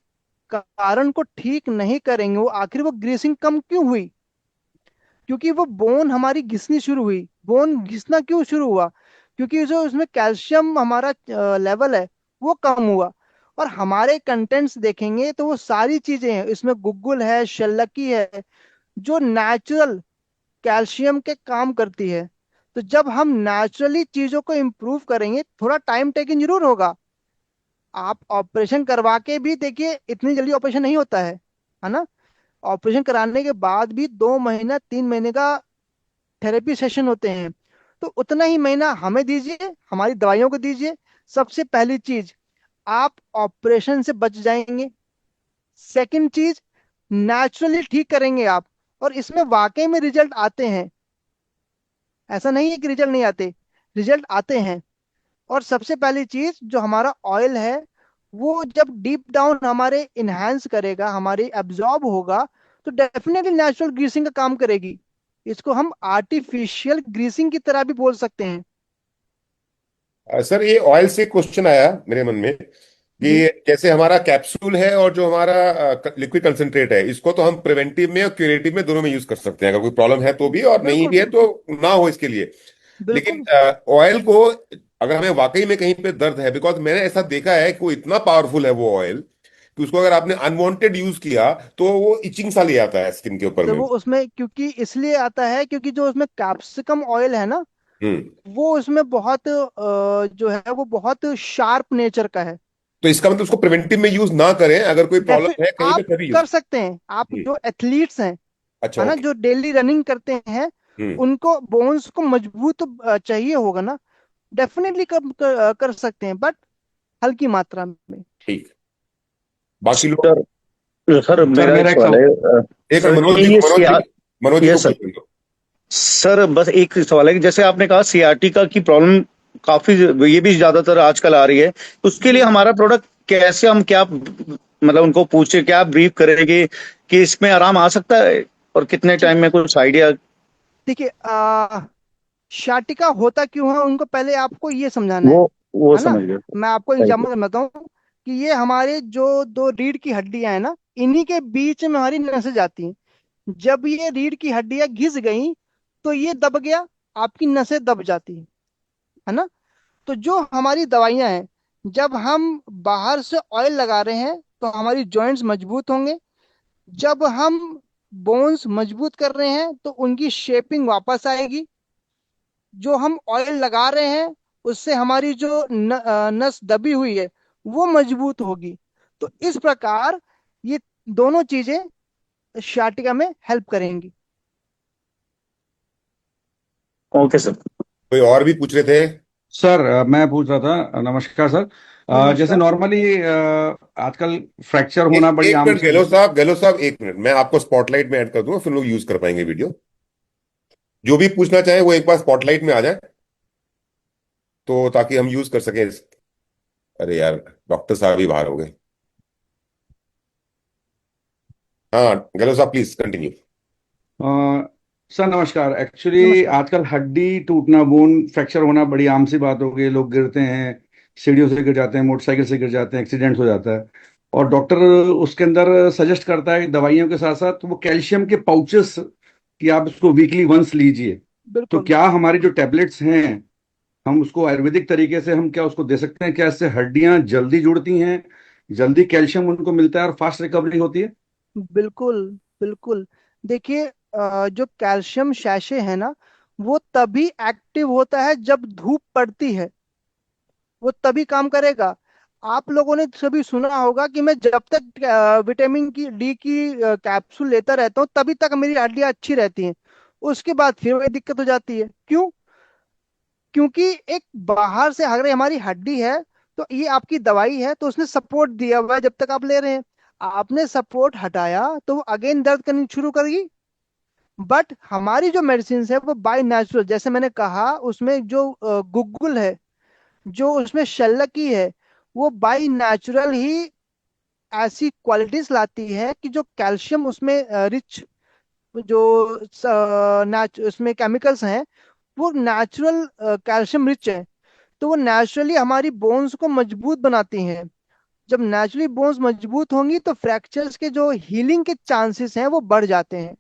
कारण को ठीक नहीं करेंगे, वो आखिर वो ग्रीसिंग कम क्यों हुई? क्योंकि वो बोन हमारी घिसनी शुरू हुई। बोन घिसना क्यों शुरू हुआ? क्योंकि जो उसमें कैल्शियम हमारा लेवल है वो कम हुआ। और हमारे कंटेंट्स देखेंगे तो वो सारी चीजें हैं, इसमें गुग्गुल है, शल्लकी है, जो नेचुरल कैल्शियम के काम करती है। तो जब हम नेचुरली चीजों को इम्प्रूव करेंगे, थोड़ा टाइम टेकिंग जरूर होगा। आप ऑपरेशन करवा के भी देखिए, इतनी जल्दी ऑपरेशन नहीं होता है ना। ऑपरेशन कराने के बाद भी 2 महीना 3 महीने का थेरेपी सेशन होते हैं। तो उतना ही महीना हमें दीजिए, हमारी दवाइयों को दीजिए। सबसे पहली चीज, आप ऑपरेशन से बच जाएंगे। सेकंड चीज, नेचुरली ठीक करेंगे आप। और इसमें वाकई में रिजल्ट आते हैं, ऐसा नहीं है कि रिजल्ट नहीं आते, रिजल्ट आते हैं। और सबसे पहली चीज, जो हमारा ऑयल है वो जब डीप डाउन हमारे इनहेंस करेगा, हमारी एब्जॉर्ब होगा, तो डेफिनेटली नेचुरल ग्रीसिंग का काम करेगी। इसको हम आर्टिफिशियल ग्रीसिंग की तरह भी बोल सकते हैं। सर ये ऑयल से क्वेश्चन आया मेरे मन में कि जी जैसे हमारा कैप्सूल है और जो हमारा लिक्विड कंसंट्रेट है, इसको तो हम प्रिवेंटिव में और क्यूरेटिव में दोनों में यूज कर सकते हैं, अगर कोई प्रॉब्लम है तो भी, और नहीं बिल्कुल भी है तो बिल्कुल ना हो इसके लिए। लेकिन बिल्कुल। ऑयल को अगर हमें वाकई में कहीं पे दर्द है, बिकॉज मैंने ऐसा देखा है कि वो इतना पावरफुल है वो ऑयल, कि उसको अगर आपने अनवांटेड यूज किया तो वो इचिंग सा ले आता है स्किन के ऊपर तो में। वो उसमें क्योंकि इसलिए आता है क्योंकि जो उसमें कैप्सिकम ऑयल है ना, हम्म। वो उसमें बहुत जो है वो बहुत शार्प नेचर का है। तो इसका मतलब उसको प्रिवेंटिव में यूज ना करें, अगर कोई प्रॉब्लम है कहीं पे आप तभी यूज। कर सकते हैं, आप जो एथलीट्स हैं, अच्छा, है ना, ओके। जो डेली रनिंग करते हैं, हम्म। उनको बोन्स को मजबूत चाहिए होगा ना, डेफिनेटली कर सकते हैं, बट हल्की मात्रा में। ठीक। बाकी लोग। सर सर सर मेरा एक मेरा एक सवाल सवाल। है। एक सर मनोज कि जी ये को मनोज जी को मनोज जी ये को सर पूछ लो। सर बस एक सवाल है कि जैसे आपने कहा सियाटिका की प्रॉब्लम काफी, ये भी ज्यादातर आजकल आ रही है, उसके लिए जी हमारा प्रोडक्ट कैसे, हम क्या मतलब उनको पूछे, क्या ब्रीफ करेंगे कि इसमें आराम आ सकता है और कितने जी। टाइम में, कुछ आइडिया? देखिए, शाटिका होता क्यों है उनको पहले आपको ये समझाना वो है ना। समझ गए। मैं आपको थैंक यू। एग्जांपल समझाता हूँ कि ये हमारे जो दो रीढ़ की हड्डियां हैं ना, इन्हीं के बीच में हमारी नसें जाती हैं। जब ये रीढ़ की हड्डियां घिस गई तो ये दब गया, आपकी नसें दब जाती हैं, है ना। तो जो हमारी दवाइयां हैं, जब हम बाहर से ऑयल लगा रहे हैं तो हमारी जॉइंट्स मजबूत होंगे। जब हम बोन्स मजबूत कर रहे हैं तो उनकी शेपिंग वापस आएगी। जो हम ऑयल लगा रहे हैं उससे हमारी जो नस दबी हुई है वो मजबूत होगी। तो इस प्रकार ये दोनों चीजें शाटिका में हेल्प करेंगी। Okay sir. कोई और भी पूछ रहे थे? सर मैं पूछ रहा था, नमस्कार सर। जैसे नमस्कार। नॉर्मली आजकल फ्रैक्चर एक होना बड़ी एक आम मिनट सी गहलोत साहब, गहलोत साहब, एक मिनट, मैं आपको स्पॉटलाइट में ऐड कर दूंगा, फिर लोग यूज कर पाएंगे वीडियो। जो भी पूछना चाहे वो एक बार स्पॉटलाइट में आ जाए, तो ताकि हम यूज कर सकें अरे यार, डॉक्टर साहब ही बाहर हो गए। हाँ, गहलोत साहब प्लीज कंटिन्यू। अ, सर नमस्कार। एक्चुअली नमस्कार। आजकल हड्डी टूटना, बोन फ्रैक्चर होना बड़ी आम सी बात हो गई है। लोग गिरते हैं, सीढ़ियों से गिर जाते हैं, मोटरसाइकिल से गिर जाते हैं, एक्सीडेंट हो जाता है। और डॉक्टर उसके अंदर सजेस्ट करता है दवाइयों के साथ साथ वो कैल्शियम के पाउचेस कि आप इसको वीकली वंस लीजिए। तो बिल्कुल क्या हमारी जो टैबलेट्स हैं, हम उसको आयुर्वेदिक तरीके से हम क्या उसको दे सकते हैं? क्या इससे हड्डियां जल्दी जुड़ती हैं, जल्दी कैल्शियम उनको मिलता है और फास्ट रिकवरी होती है? बिल्कुल बिल्कुल। देखिए, जो कैल्शियम शैशे है ना, वो तभी एक्टिव होता है जब धूप पड़ती है, वो तभी काम करेगा। आप लोगों ने सभी सुना होगा कि मैं जब तक विटामिन की डी की कैप्सूल लेता रहता हूँ तभी तक मेरी हड्डियां अच्छी रहती हैं। उसके बाद फिर वही दिक्कत हो जाती है। क्यों? क्योंकि एक बाहर से अगर हमारी हड्डी है तो ये आपकी दवाई है तो उसने सपोर्ट दिया हुआ है जब तक आप ले रहे हैं। आपने सपोर्ट हटाया तो वो अगेन दर्द करनी शुरू करेगी। बट हमारी जो मेडिसिन है वो बाय नेचुरल, जैसे मैंने कहा, उसमें जो गुग्गुल है, जो उसमें शल्लकी है, वो बाय नेचुरल ही ऐसी क्वालिटीज लाती है कि जो कैल्शियम उसमें रिच, जो उसमें केमिकल्स हैं वो नेचुरल कैल्शियम रिच है। तो वो नेचुरली हमारी बोन्स को मजबूत बनाती हैं। जब नेचुरली बोन्स मजबूत होंगी तो फ्रैक्चर्स के जो हीलिंग के चांसेस हैं वो बढ़ जाते हैं।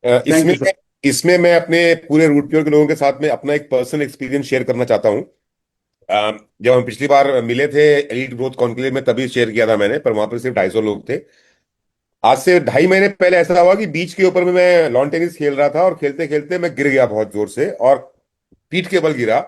थैंक इसमें यू सर। इसमें मैं अपने पूरे रूट प्योर के लोगों के साथ में अपना एक पर्सनल एक्सपीरियंस शेयर करना चाहता हूँ। जब हम पिछली बार मिले थे एलीट ग्रोथ कॉन्क्लेव में, तभी शेयर किया था मैंने, पर वहां पर सिर्फ 250 लोग थे। आज से 2.5 महीने पहले ऐसा हुआ कि बीच के ऊपर में मैं लॉन टेनिस खेल रहा था और खेलते खेलते मैं गिर गया बहुत जोर से, और पीठ के बल गिरा,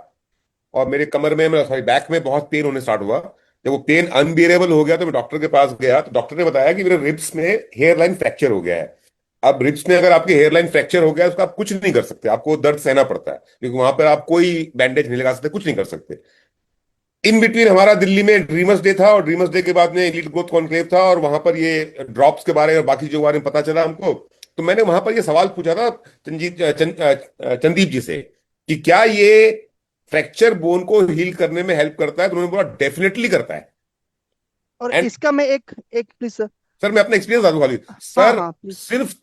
और मेरे कमर में, सॉरी बैक में बहुत पेन होने स्टार्ट हुआ। जब वो पेन अनबियरेबल हो गया तो मैं डॉक्टर के पास गया, तो डॉक्टर ने बताया कि मेरे रिब्स में हेयर लाइन फ्रैक्चर हो गया है। अब रिब्स में अगर आपकी हेयर लाइन फ्रैक्चर हो गया है, उसका आप कुछ नहीं कर सकते, आपको दर्द सहना पड़ता है, क्योंकि वहां पर आप कोई बैंडेज नहीं लगा सकते, कुछ नहीं कर सकते। इन बिटवीन हमारा दिल्ली में ड्रीमर्स डे था, और ड्रीमर्स डे के बाद में एलीट ग्रोथ कॉन्क्लेव था, और वहां पर ये ड्रॉप्स के बारे में और बाकी जो बारे में पता चला हमको। तो मैंने वहां पर ये सवाल पूछा था चंदीप जी से कि क्या ये फ्रैक्चर बोन को हील करने में हेल्प करता है, तो उन्होंने बोला डेफिनेटली करता है। और एंड इसका मैं एक एक प्लीज सर। सर, मैं अपना एक्सपीरियंस बता दूं खाली। हाँ सर, हाँ प्लीज। सिर्फ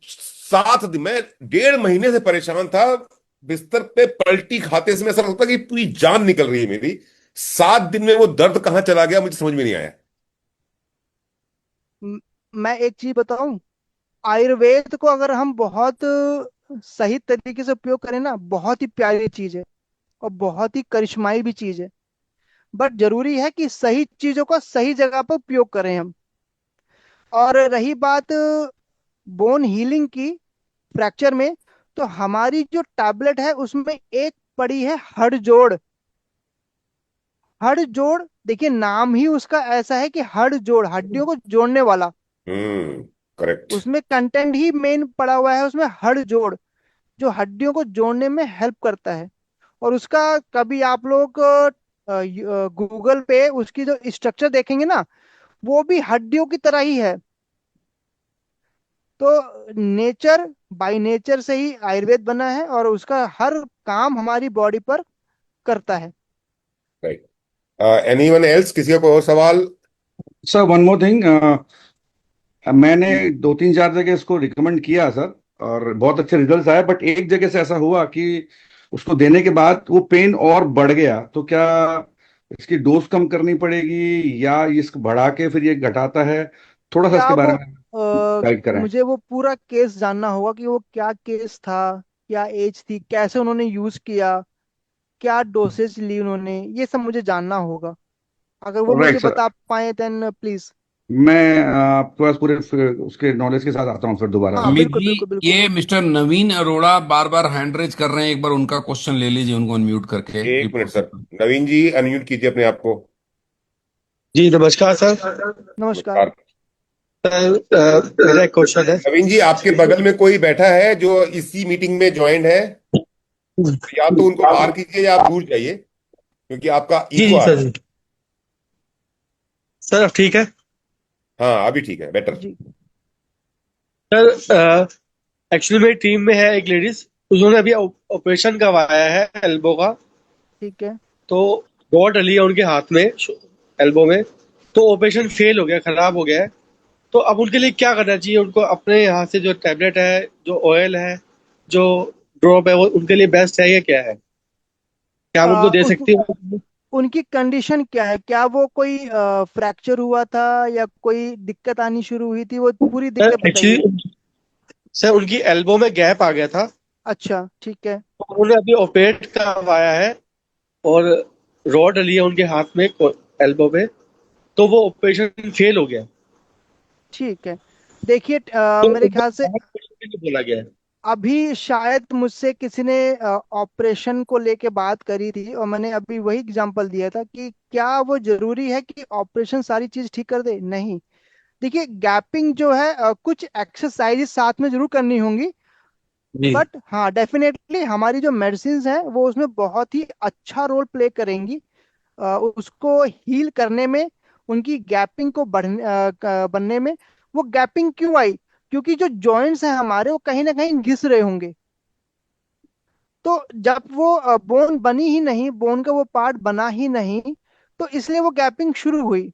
7 दिन, मैं 1.5 महीने से परेशान था, बिस्तर पे पलटी खाते समय ऐसा लगता कि पूरी जान निकल रही है मेरी। 7 दिन में वो दर्द कहाँ चला गया मुझे समझ में नहीं आया। म- मैं एक चीज बताऊं, आयुर्वेद को अगर हम बहुत सही तरीके से उपयोग करें ना, बहुत ही प्यारी चीज है और बहुत ही करिश्माई भी चीज है। बट जरूरी है कि सही चीजों का सही जगह पर उपयोग करें हम। और रही बात बोन हीलिंग की, फ्रैक्चर में, तो हमारी जो टैबलेट है उसमें एक पड़ी है हड़ जोड़। हड़ जोड़, देखिए नाम ही उसका ऐसा है कि हड़ जोड़, हड्डियों को जोड़ने वाला। करेक्ट। उसमें कंटेंट ही मेन पड़ा हुआ है उसमें, हड़ जोड़, जो हड्डियों को जोड़ने में हेल्प करता है। और उसका कभी आप लोग गूगल पे उसकी जो स्ट्रक्चर देखेंगे ना, वो भी हड्डियों की तरह ही है। तो नेचर, बाय नेचर से ही आयुर्वेद बना है और उसका हर काम हमारी बॉडी पर करता है। राइट। एनीवन एल्स, किसी का कोई और सवाल? सर वन मोर थिंग, मैंने 2 3 4 जगह इसको रिकमेंड किया सर, और बहुत अच्छे रिजल्ट्स आए, बट एक जगह से ऐसा हुआ कि उसको देने के बाद वो पेन और बढ़ गया। तो क्या इसकी डोज कम करनी पड़ेगी, या इसको बढ़ा के फिर ये घटाता है? थोड़ा सा क्या इसके वो बारे में गाइड करें। मुझे वो पूरा केस जानना होगा कि वो क्या केस था, क्या एज थी, कैसे उन्होंने यूज किया, क्या डोसेज ली उन्होंने, ये सब मुझे जानना होगा। अगर वो राइट मुझे सर, बता पाए देन प्लीज। मैं आपके पास पूरे उसके नॉलेज के साथ आता हूँ फिर दोबारा हाँ से। अमित बिल्कुल जी, बिल्कुल बिल्कुल। ये मिस्टर नवीन अरोड़ा बार बार हैंड रेज कर रहे हैं, एक बार उनका क्वेश्चन ले लीजिए, उनको अनम्यूट करके एक मिनट रिपोर्ट। सर, नवीन जी अनम्यूट कीजिए अपने आप को। जी नमस्कार सर। नमस्कार। नमस्कार। मेरा एक क्वेश्चन है। नवीन जी, आपके बगल में कोई बैठा है जो इसी मीटिंग में ज्वाइंट है? या तो उनको बाहर कीजिए या आप दूर जाइए, क्योंकि आपका जी इको जी आ सर रहा है। जी। सर अब ठीक है। हाँ, अभी ठीक है, बेटर। जी। सर एक्चुअली मेरी टीम में है एक लेडीज, उन्होंने अभी ऑपरेशन करवाया है एल्बो का। ठीक है। तो रॉड डली है उनके हाथ में, एल्बो में। तो ऑपरेशन फेल हो गया, खराब हो गया है। तो अब उनके लिए क्या करना चाहिए? उनको अपने यहाँ से जो टैबलेट है, जो ऑयल है, जो ड्रॉप है, वो उनके लिए बेस्ट है या क्या है? क्या आप उनको दे उस सकती हो? उनकी कंडीशन क्या है? क्या वो कोई फ्रैक्चर हुआ था या कोई दिक्कत आनी शुरू हुई थी? वो पूरी सर दिक्कत बताइए। एक्चुअली सर उनकी एल्बो में गैप आ गया था। अच्छा ठीक है। तो उन्होंने अभी ऑपरेट करवाया है, और रॉड डली है उनके हाथ में, एल्बो में। तो वो ऑपरेशन फेल हो गया। ठीक है। देखिए तो मेरे उनको ख्याल से बाहर ऑपरेशन के लिए बोला गया है। अभी शायद मुझसे किसी ने ऑपरेशन को लेके बात करी थी, और मैंने अभी वही एग्जांपल दिया था कि क्या वो जरूरी है कि ऑपरेशन सारी चीज ठीक कर दे? नहीं। देखिए गैपिंग जो है, कुछ एक्सरसाइजेस साथ में जरूर करनी होंगी। जी। बट हाँ, डेफिनेटली हमारी जो मेडिसिन हैं वो उसमें बहुत ही अच्छा रोल प्ले करेंगी, उसको हील करने में, उनकी गैपिंग को बनने में। वो गैपिंग क्यों आई? क्योंकि जो जॉइंट्स हैं हमारे, वो कहीं ना कहीं घिस रहे होंगे। तो जब वो बोन बनी ही नहीं, बोन का वो पार्ट बना ही नहीं, तो इसलिए वो गैपिंग शुरू हुई।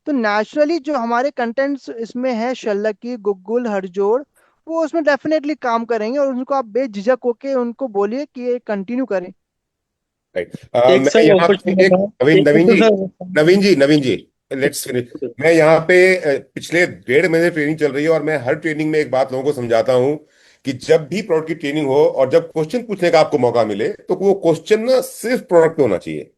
तो नेचुरली जो हमारे कंटेंट्स इसमें है, शल्लकी, गुग्गुल, हड़जोड़, वो उसमें डेफिनेटली काम करेंगे, और उनको आप बेझिझक होके उनको बोलिए कि ये कंटिन्यू करें। राइट। एक मैं सर यहाँ ऑपरेशन पे एक, बताया। नवीन एक नवीन तो जी, sir Naveen ji let's finish. मैं यहाँ पे पिछले 1.5 महीने ट्रेनिंग चल रही है, और मैं हर ट्रेनिंग में एक बात लोगों को समझाता हूँ कि जब भी प्रोडक्ट की ट्रेनिंग हो और जब क्वेश्चन पूछने का आपको मौका मिले तो वो क्वेश्चन ना सिर्फ प्रोडक्ट पे होना चाहिए,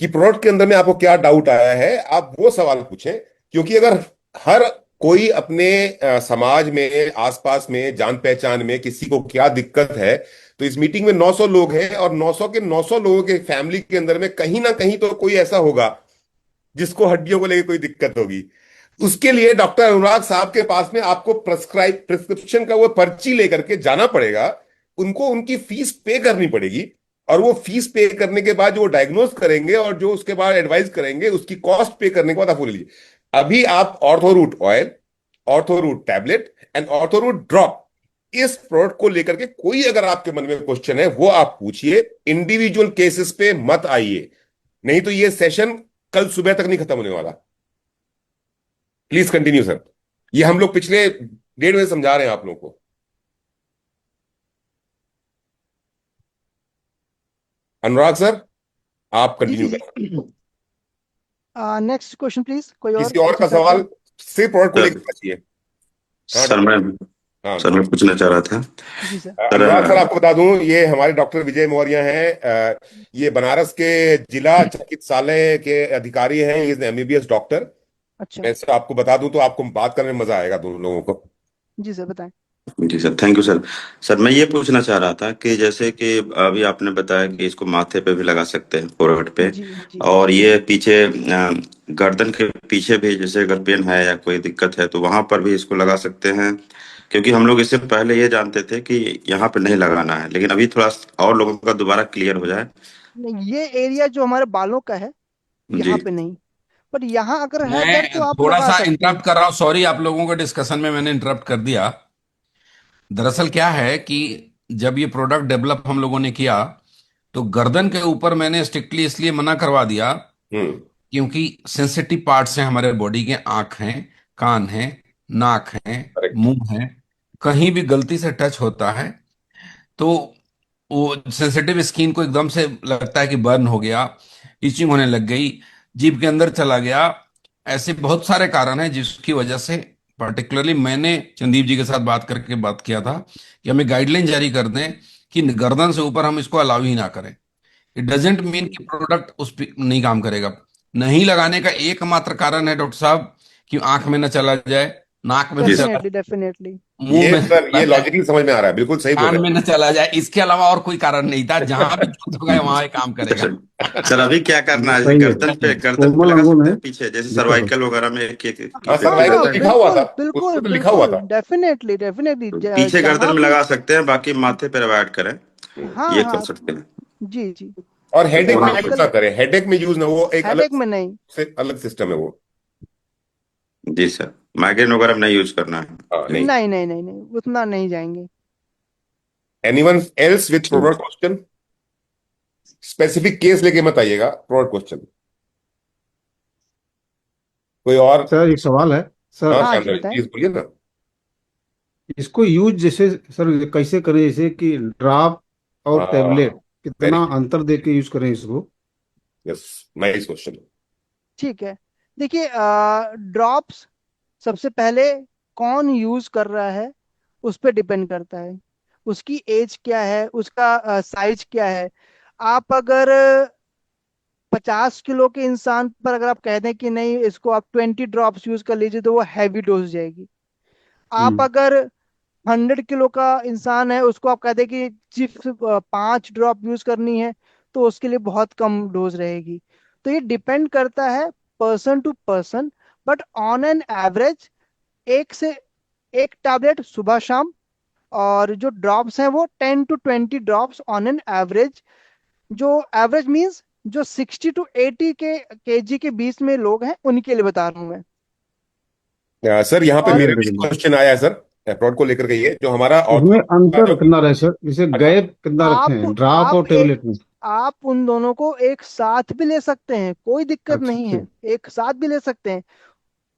कि प्रोडक्ट के अंदर में आपको क्या डाउट आया है, आप वो सवाल पूछें। क्योंकि अगर हर कोई अपने समाज में, आसपास में, जान पहचान में किसी को क्या दिक्कत है, तो इस मीटिंग में 900 लोग हैं और 900 के 900 लोगों के फैमिली के अंदर में कहीं ना कहीं तो कोई ऐसा होगा जिसको हड्डियों को लेकर कोई दिक्कत होगी। उसके लिए डॉक्टर अनुराग साहब के पास में आपको प्रिस्क्रिप्शन का वो पर्ची लेकर के जाना पड़ेगा, उनको उनकी फीस पे करनी पड़ेगी, और वो फीस पे करने के बाद जो डायग्नोज करेंगे और जो उसके बाद एडवाइस करेंगे उसकी कॉस्ट पे करने के बाद आप वो ले लीजिए। अभी आप ऑर्थोरूट ऑयल, ऑर्थोरूट टैबलेट एंड ऑर्थोरूट ड्रॉप, इस प्रोडक्ट को लेकर के कोई अगर आपके मन में क्वेश्चन है वो आप पूछिए, इंडिविजुअल केसेस पे मत आइए, नहीं तो ये सेशन कल सुबह तक नहीं खत्म होने वाला। प्लीज कंटिन्यू सर, ये हम लोग पिछले 1.5 बजे समझा रहे हैं आप लोगों को। अनुराग सर, आप जी कंटिन्यू जी करें। जी। नेक्स्ट क्वेश्चन प्लीज, कोई और किसी और का पूछना चाहता सवाल है? सिर्फ प्रोडक्ट को सर लेकर चाहिए। हाँ सर मैं हाँ सर मैं पूछना चाह रहा था जी सर। सर। अनुराग सर, आपको बता दूं ये हमारे डॉक्टर विजय मौर्य हैं, ये बनारस के जिला चिकित्सालय के अधिकारी हैं, ये एमबीबीएस डॉक्टर। अच्छा। मैं सर आपको बता दूं तो आपको बात करने में मजा आएगा दोनों लोगों को। जी सर बताएं। जी sir, thank you sir. Sir मैं ये पूछना चाह रहा था कि जैसे कि अभी आपने बताया कि इसको माथे पे भी लगा सकते हैं, फोrehead पे, जी जी और जी। ये पीछे गर्दन के पीछे भी जैसे अगर पेन है या कोई दिक्कत है तो वहां पर भी इसको लगा सकते हैं। क्योंकि हम लोग इससे पहले ये जानते थे कि यहाँ पे नहीं लगाना है, लेकिन अभी थोड़ा और लोगों का दोबारा क्लियर हो जाए। नहीं, ये एरिया जो हमारे बालों का है जी। यहाँ पे नहीं, पर यहाँ अगर है दर्द तो मैं आप थोड़ा लगा सा सकते हैं। इंटरप्ट कर रहा हूँ, सॉरी, आप लोगों के डिस्कशन में मैंने इंटरप्ट कर दिया। दरअसल क्या है कि जब ये प्रोडक्ट डेवलप हम लोगों ने किया तो गर्दन के ऊपर मैंने स्ट्रिक्टली इसलिए मना करवा दिया हम्म। क्योंकि सेंसिटिव पार्ट्स हैं हमारे बॉडी के, आंख हैं, कान हैं, नाक है, करेक्ट। मुंह है। कहीं भी गलती से टच होता है तो वो सेंसिटिव स्किन को एकदम से लगता है कि बर्न हो गया, इचिंग होने लग गई, जीभ के अंदर चला गया। ऐसे बहुत सारे कारण हैं जिसकी वजह से पर्टिकुलरली मैंने संदीप जी के साथ बात करके बात किया था कि हमें गाइडलाइन जारी कर दें कि गर्दन से ऊपर हम इसको अलाउ ही ना करें। इट डजेंट मीन कि प्रोडक्ट उस पे नहीं काम करेगा। नहीं लगाने का एकमात्र कारण है डॉक्टर साहब कि आंख में न चला जाए, नाक में न जी चला डेफिनेटली जाए, डेफिनेटली। मुंह ये में न सर चला ये जाए, लॉजिकली समझ में आ रहा है, बिल्कुल सही बोल कान रहे में न चला जाए। इसके अलावा और कोई कारण नहीं था, जहां भी चूत होगा वहां ये काम करेगा। सर सर अभी क्या करना है, सही है, गर्दन पे कोमल लगा अंगून सकते है, हैं पीछे, जैसे दिक्कत हो। सर्वाइकल वगैरह में एक एक हैं। हाँ, इफेक्ट सर्वाइकल हाँ तो रहता लिखा हुआ था, बिल्कुल उस पर बिल्कुल तो लिखा हुआ बिल्कुल, था। डेफिनेटली डेफिनेटली, है। पीछे गर्दन जहां में भी। लगा सकते हैं, बाकी माथे पे अवॉइड करें, हाँ ये कर हाँ। सकते हैं। जी जी। और तो हेडेक में यूज सर्वाइकल, ना करें, हेडेक में यूज ना, वो एक अलग हेडेक में नहीं। से अलग सिस्टम है वो। जी सर, माइग्रेन वगैरह में नहीं यूज करना है। हाँ जी। नहीं। नहीं नहीं नहीं नहीं, उतना नहीं जाएंगे। एनीवन एल्स विथ ठीक। Product question? स्पेसिफिक केस लेके मत आइएगा, प्रोडक्ट क्वेश्चन। कोई और? सर एक सवाल है हाँ सर, हाँ जी शानदार, बताएं। प्लीज बोलिए ना। इसको यूज जैसे सर कैसे करें, जैसे कि ड्रॉप और हाँ, टैबलेट, वेरी कितना अंतर दे के यूज करें इसको? Yes, nice question. ठीक है, देखिए ड्रॉप्स सबसे पहले कौन यूज कर रहा है उस पर डिपेंड करता है। उसकी एज क्या है, उसका साइज क्या है। आप अगर 50 किलो के इंसान पर अगर आप कह दें कि नहीं इसको आप 20 ड्रॉप्स यूज कर लीजिए तो वो हैवी डोज जाएगी। आप हम्म। अगर 100 किलो का इंसान है उसको आप कह दें कि सिर्फ 5 ड्रॉप यूज करनी है तो उसके लिए बहुत कम डोज रहेगी। तो ये डिपेंड करता है person to person, but on an average एक से एक टैबलेट सुबह शाम, और जो ड्रॉप्स हैं वो 10 to 20 drops on an average. जो एवरेज मींस जो 60 to 80 केजी के बीच में लोग हैं उनके लिए बता रहा हूं मैं। सर यहाँ पे और मेरे वेरी भी गुड। क्वेश्चन आया है सर, प्रोडक्ट को लेकर के, ये जो हमारा उसमें ऑर्थो का अंतर जो। कितना रहे सर, जैसे अच्छा। गैप कितना आप रखें ड्रॉप और आप एक टेबलेट में? आप उन दोनों को एक साथ भी ले सकते हैं, कोई दिक्कत अच्छा नहीं है। ठीक। एक साथ भी ले सकते हैं।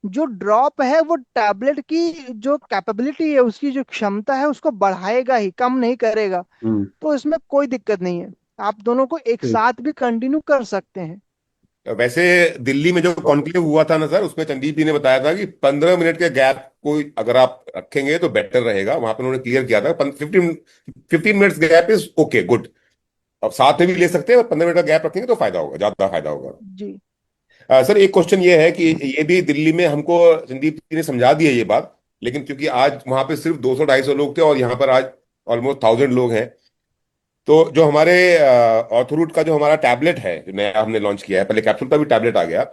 जो ड्रॉप है वो टैबलेट की जो कैपेबिलिटी है, उसकी जो क्षमता है उसको बढ़ाएगा ही, कम नहीं करेगा। हम्म। तो इसमें कोई दिक्कत नहीं है, आप दोनों को एक ठीक। साथ भी कंटिन्यू कर सकते हैं। वैसे दिल्ली में जो कॉन्क्लेव हुआ था ना सर, उसमें चंदीप जी ने बताया था कि 15 मिनट के गैप को अगर आप रखेंगे तो बेटर रहेगा। वहां पर उन्होंने क्लियर किया था 15 minutes gap is okay good. अब साथ में भी ले सकते हैं, 15 मिनट का गैप रखेंगे तो फायदा होगा, ज्यादा फायदा होगा। जी। सर एक क्वेश्चन ये है कि ये भी दिल्ली में हमको संदीप जी ने समझा दी है ये बात, लेकिन क्योंकि आज वहां पे सिर्फ 200-250 लोग थे और यहाँ पर आज ऑलमोस्ट 1000 लोग हैं, तो जो हमारे ऑर्थोरूट का जो हमारा टैबलेट है जो नया हमने लॉन्च किया है, पहले कैप्सूल का भी टैबलेट आ गया,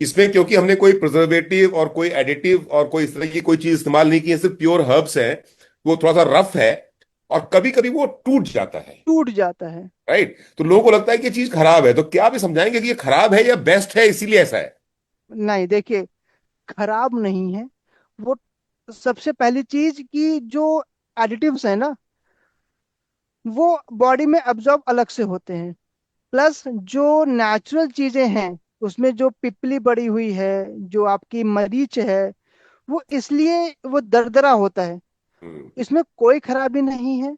इसमें क्योंकि हमने कोई प्रिजर्वेटिव और कोई एडिटिव और कोई इस तरह की कोई चीज इस्तेमाल नहीं की है, सिर्फ प्योर हर्ब्स है, वो थोड़ा सा रफ है और कभी कभी वो टूट जाता है। टूट जाता है। राइट, तो लोगों को लगता है कि ये चीज खराब है, तो क्या आप ये समझाएंगे कि ये खराब है या बेस्ट है इसीलिए ऐसा है? नहीं देखिए, खराब नहीं है वो। सबसे पहली चीज कि जो एडिटिव्स है ना, वो बॉडी में अब्जॉर्ब अलग से होते हैं। प्लस जो नेचुरल चीजें हैं, उसमें जो पिपली पड़ी हुई है, जो आपकी मरीच है, वो इसलिए वो दरदरा होता है। हम्म। इसमें कोई खराबी नहीं है,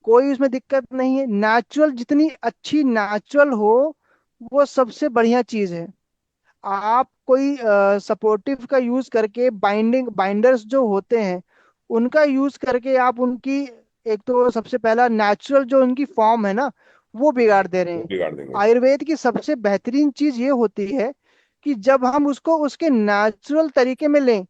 कोई उसमें दिक्कत नहीं है। नेचुरल, जितनी अच्छी नेचुरल हो, वो सबसे बढ़िया चीज है। आप कोई सपोर्टिव का यूज करके, बाइंडर्स जो होते हैं उनका यूज करके आप उनकी, एक तो सबसे पहला नेचुरल जो उनकी फॉर्म है ना, वो बिगाड़ दे रहे वो हैं। बिगाड़ देंगे। आयुर्वेद की सबसे बेहतरीन चीज ये होती है कि जब हम उसको उसके नेचुरल तरीके में लें,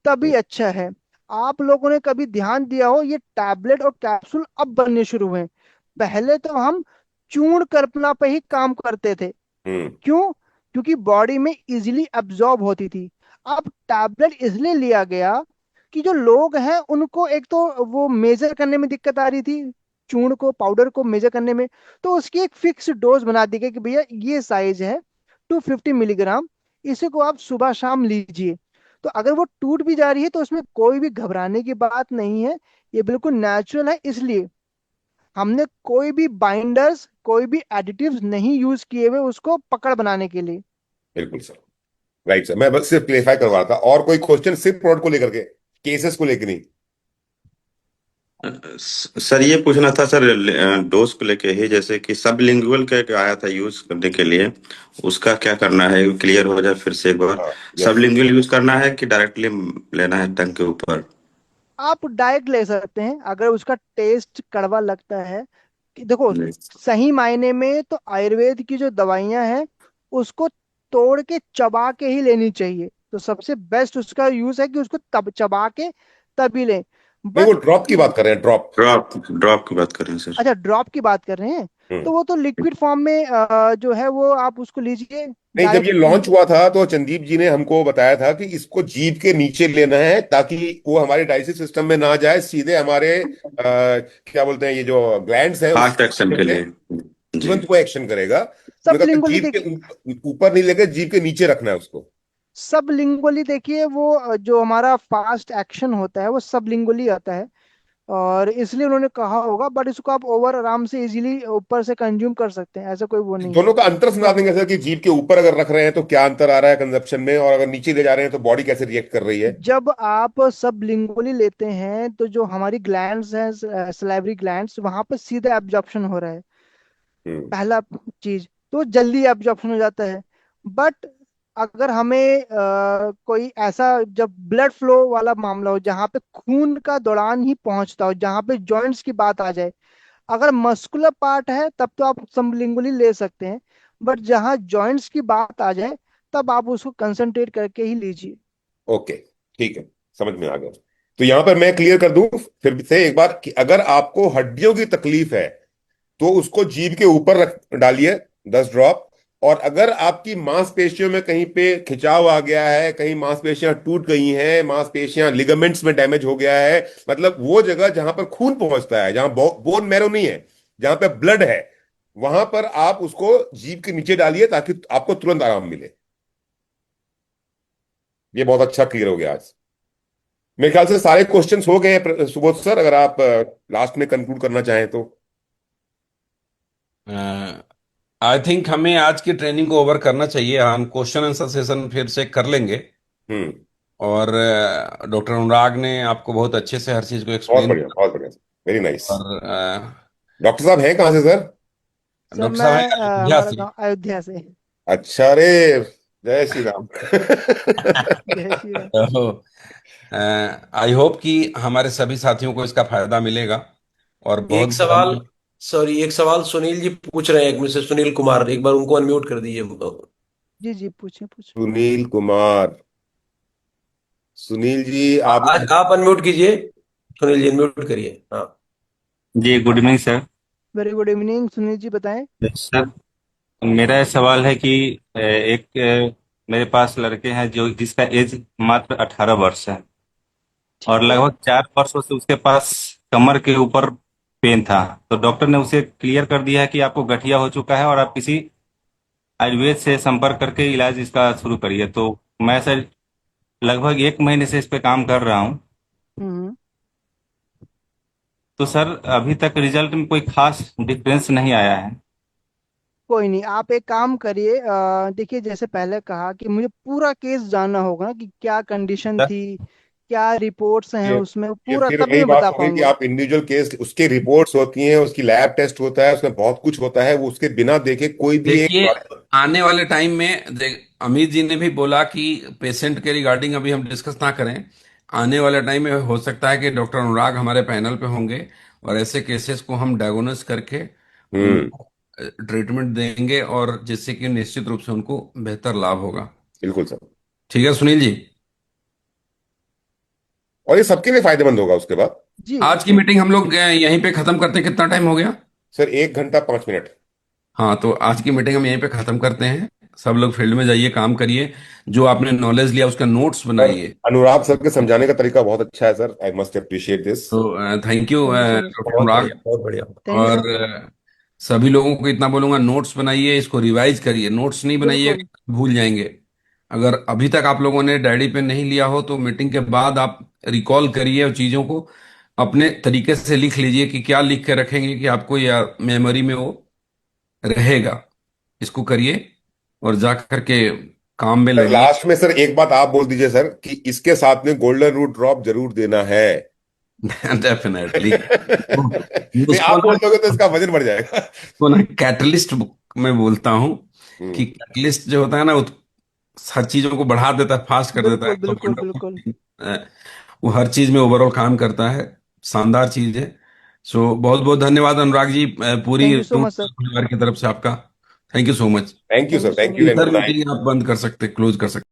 तभी अच्छा है। आप लोगों ने कभी ध्यान दिया हो, ये टैबलेट और कैप्सूल अब बनने शुरू हुए हैं। पहले तो हम चूर्ण कल्पना पे ही काम करते थे। हम्म। क्यों? क्योंकि बॉडी में इजीली अब्जॉर्ब होती थी। अब टैबलेट इसलिए लिया गया कि जो लोग हैं उनको एक तो वो मेजर करने में दिक्कत आ रही थी, चूर्ण को, पाउडर को मेजर करने में। तो उसकी एक फिक्स डोज बना दी गई कि भैया ये साइज है 250 मिलीग्राम, इसी को आप सुबह शाम लीजिए। तो अगर वो टूट भी जा रही है तो उसमें कोई भी घबराने की बात नहीं है, ये बिल्कुल नेचुरल है। इसलिए हमने कोई भी बाइंडर्स, कोई भी एडिटिव्स नहीं यूज किए हुए उसको पकड़ बनाने के लिए। बिल्कुल सर। राइट सर, मैं बस सिर्फ क्लेरिफाई करवा रहा था। और कोई क्वेश्चन सिर्फ प्रोडक्ट को लेकर के, केसेस को लेकर नहीं? सर ये पूछना था सर, डोज को लेके ही, जैसे कि सबलिंगुअल का एक आया था यूज करने के लिए, उसका क्या करना है, क्लियर हो जाए फिर से एक बार। हाँ। यस। सबलिंगुअल यूज करना है कि डायरेक्टली लेना है टंग के ऊपर? आप डायरेक्ट ले सकते हैं अगर उसका टेस्ट कड़वा लगता है। कि देखो, सही मायने में तो आयुर्वेद की जो दवाइयां हैं उसको तोड़ के चबा के ही लेनी चाहिए। तो सबसे बेस्ट उसका यूज है कि उसको तब चबा के तभी लें। नहीं, वो बट ड्रॉप की बात कर रहे हैं, ड्रॉप। ड्रॉप ड्रॉप की बात कर रहे हैं सर। अच्छा, ड्रॉप की बात कर रहे हैं। हम्म। तो वो तो लिक्विड फॉर्म में जो है वो आप उसको लीजिए नहीं, जब ये डायरेक्ट। लॉन्च हुआ था तो संदीप जी ने हमको बताया था कि इसको जीभ के नीचे लेना है ताकि वो हमारे डाइजेस्टिव सिस्टम में ना जाए, सीधे हमारे क्या बोलते हैं, ये जो ग्लैंड्स है फास्ट एक्शन के लिए। जी। तुरंत वो एक्शन करेगा। सब उन्होंने कहा लिंगुअली जीभ के देखिए, ऊपर नहीं लेकर जीभ के नीचे रखना है उसको। सब लिंगुअली देखिए, वो जो हमारा फास्ट एक्शन होता है वो सब लिंगुअली आता है। और इसलिए उन्होंने कहा होगा। बट इसको आप ओवर आराम से इजीली ऊपर से कंज्यूम कर सकते हैं, ऐसा कोई वो नहीं है। दोनों का अंतर समझा तो देंगे सर कि जीभ के ऊपर अगर रख रहे हैं तो क्या अंतर आ रहा है कंजप्शन में, और अगर नीचे ले जा रहे हैं तो बॉडी कैसे रिएक्ट कर रही है? जब आप सब लिंगुअली लेते हैं तो जो हमारी ग्लैंड्स हैं, सलाइवरी ग्लैंड्स, वहां पर सीधा एब्जॉर्प्शन हो रहा है। हम्म। पहला चीज तो जल्दी एब्जॉर्प्शन हो जाता है। बट अगर हमें कोई ऐसा जब ब्लड फ्लो वाला मामला हो, जहाँ पे खून का दौरान ही पहुंचता हो, जहाँ पे जॉइंट्स की बात आ जाए, अगर मस्कुलर पार्ट है तब तो आप सबलिंगुअली ले सकते हैं। बट जहाँ जॉइंट्स की बात आ जाए, तब आप उसको कंसंट्रेट करके ही लीजिए। ओके, ठीक है, समझ में आ गया। तो यहां पर मैं क्लियर कर दूं फिर से एक बार कि अगर आपको हड्डियों की तकलीफ है तो उसको जीभ के ऊपर रख डालिए 10 ड्रॉप। और अगर आपकी मांसपेशियों में कहीं पे खिंचाव आ गया है, कहीं मांसपेशियां टूट गई हैं, मांसपेशियां लिगामेंट्स में डैमेज हो गया है, मतलब वो जगह जहां पर खून पहुंचता है, जहां बोन मैरो नहीं है, जहां पे ब्लड है, वहां पर आप उसको जीभ के नीचे डालिए ताकि आपको तुरंत आराम मिले। ये बहुत अच्छा क्लियर हो गया आज। मेरे ख्याल से सारे क्वेश्चंस हो गए हैं सुबोध सर, अगर आप लास्ट में कंक्लूड करना चाहें तो। आई थिंक हमें आज की ट्रेनिंग को ओवर करना चाहिए। हम क्वेश्चन आंसर सेशन फिर से कर लेंगे। हम्म। और डॉक्टर अनुराग ने आपको बहुत अच्छे से हर चीज को बहुत एक्सप्लेन बढ़िया, किया। बहुत बढ़िया, वेरी नाइस। और डॉक्टर साहब हैं कहाँ से सर? सर डॉक्टर मैं साहब हैं अयोध्या हमारा से। गांव अयोध्या से। अच्छा रे, जय श्री राम। जय श्री राम। तो आई होप कि हमारे सभी साथियों को इसका फायदा मिलेगा। और एक बहुत सवाल, सॉरी, एक सवाल सुनील जी पूछ रहे हैं, एक मिस्टर सुनील कुमार, एक बार उनको अनम्यूट कर दीजिए। जी जी, पूछे पूछे। सुनील कुमार, सुनील जी आप। आज आप अनम्यूट कीजिए, सुनील जी अनम्यूट करिए। हाँ जी, good evening sir. Very good evening Sunil ji, बताएं। सर, मेरा सवाल है कि मेरे पास लड़के हैं जो जिसका एज मात्र 18 वर्ष है, और ठीक है। लगभग 4 वर्षों से उसके पास कमर के ऊपर पेन था। तो डॉक्टर ने उसे क्लियर कर दिया है कि आपको गठिया हो चुका है और आप किसी आयुर्वेद से संपर्क करके इलाज इसका शुरू करिए। तो मैं सर लगभग 1 महीने से इस पे काम कर रहा हूँ। हम्म। तो सर अभी तक रिजल्ट में कोई खास डिफरेंस नहीं आया है। कोई नहीं, आप एक काम करिए। देखिए, जैसे पहले कहा कि मुझे पूरा केस जानना होगा ना, कि क्या कंडीशन सर, थी, क्या रिपोर्ट्स हैं ये उसमें, ये पूरा फिर तभी वही मैं बात बता हो गई कि पाऊंगा। आप इंडिविजुअल केस, उसकी रिपोर्ट्स होती हैं, उसकी लैब टेस्ट होता है, उसमें बहुत कुछ होता है, वो उसके बिना देखे कोई भी देखिए, एक। आने वाले टाइम में अमित जी ने भी बोला कि पेशेंट के रिगार्डिंग अभी हम डिस्कस ना करें। आने वाले टाइम में हो सकता है कि डॉक्टर अनुराग हमारे पैनल पे होंगे, और ऐसे केसेस को हम डायग्नोस करके हम्म। उनको ट्रीटमेंट देंगे, और जिससे कि निश्चित रूप से उनको बेहतर लाभ होगा। बिल्कुल सर। ठीक है सुनील जी। और ये सबके लिए फायदेमंद होगा उसके बाद। जी। आज की मीटिंग हम लोग यहीं पे खत्म करते हैं। कितना टाइम हो गया? सर 1 घंटा 5 मिनट। हाँ, तो आज की मीटिंग हम यहीं पे खत्म करते हैं। सब लोग फील्ड में जाइए, काम करिए, जो आपने नॉलेज लिया उसका नोट्स सर बनाइए। अनुराग सर के समझाने का तरीका बहुत अच्छा है sir, I must appreciate this. तो thank you thank you so much. Doctor बहुत अनुराग। बढ़िया, बहुत बढ़िया। थैंक यू और सर। सभी लोगों को इतना बोलूंगा, नोट्स बनाइए, इसको रिवाइज करिए। नोट्स नहीं बनाइए, बिल्कुल। भूल जाएंगे। अगर अभी तक आप लोगों ने डायरी पे नहीं लिया हो तो मीटिंग के बाद आप रिकॉल करिए और चीज़ों को अपने तरीके से लिख लीजिए कि क्या लिख के रखेंगे कि आपको या मेमोरी में वो रहेगा। इसको करिए और जा करके काम में सर लगिए। लास्ट में सर एक बात आप बोल दीजिए सर, कि इसके साथ में गोल्डन रूट ड्रॉप जरूर देना है। डेफिनेटली। नहीं, उसको आप बोल ना, दोगे तो इसका वजन बढ़ जाएगा। उसको ना कैटलिस्ट में बोलता हूँ कि हम्म। कैटलिस्ट जो होता है ना, वो हर चीजों को बढ़ा देता है, फास्ट कर देता है। बिल्कुल तो बिल्कुल बिल्कुल। वो हर चीज में ओवरऑल काम करता है। शानदार चीज है। सो बहुत बहुत धन्यवाद अनुराग जी, पूरी thank you so tour much sir. परिवार की तरफ से आपका thank you so much. Thank you thank sir, you so thank much. You and sir good night. Meeting आप बंद कर सकते, क्लोज कर सकते।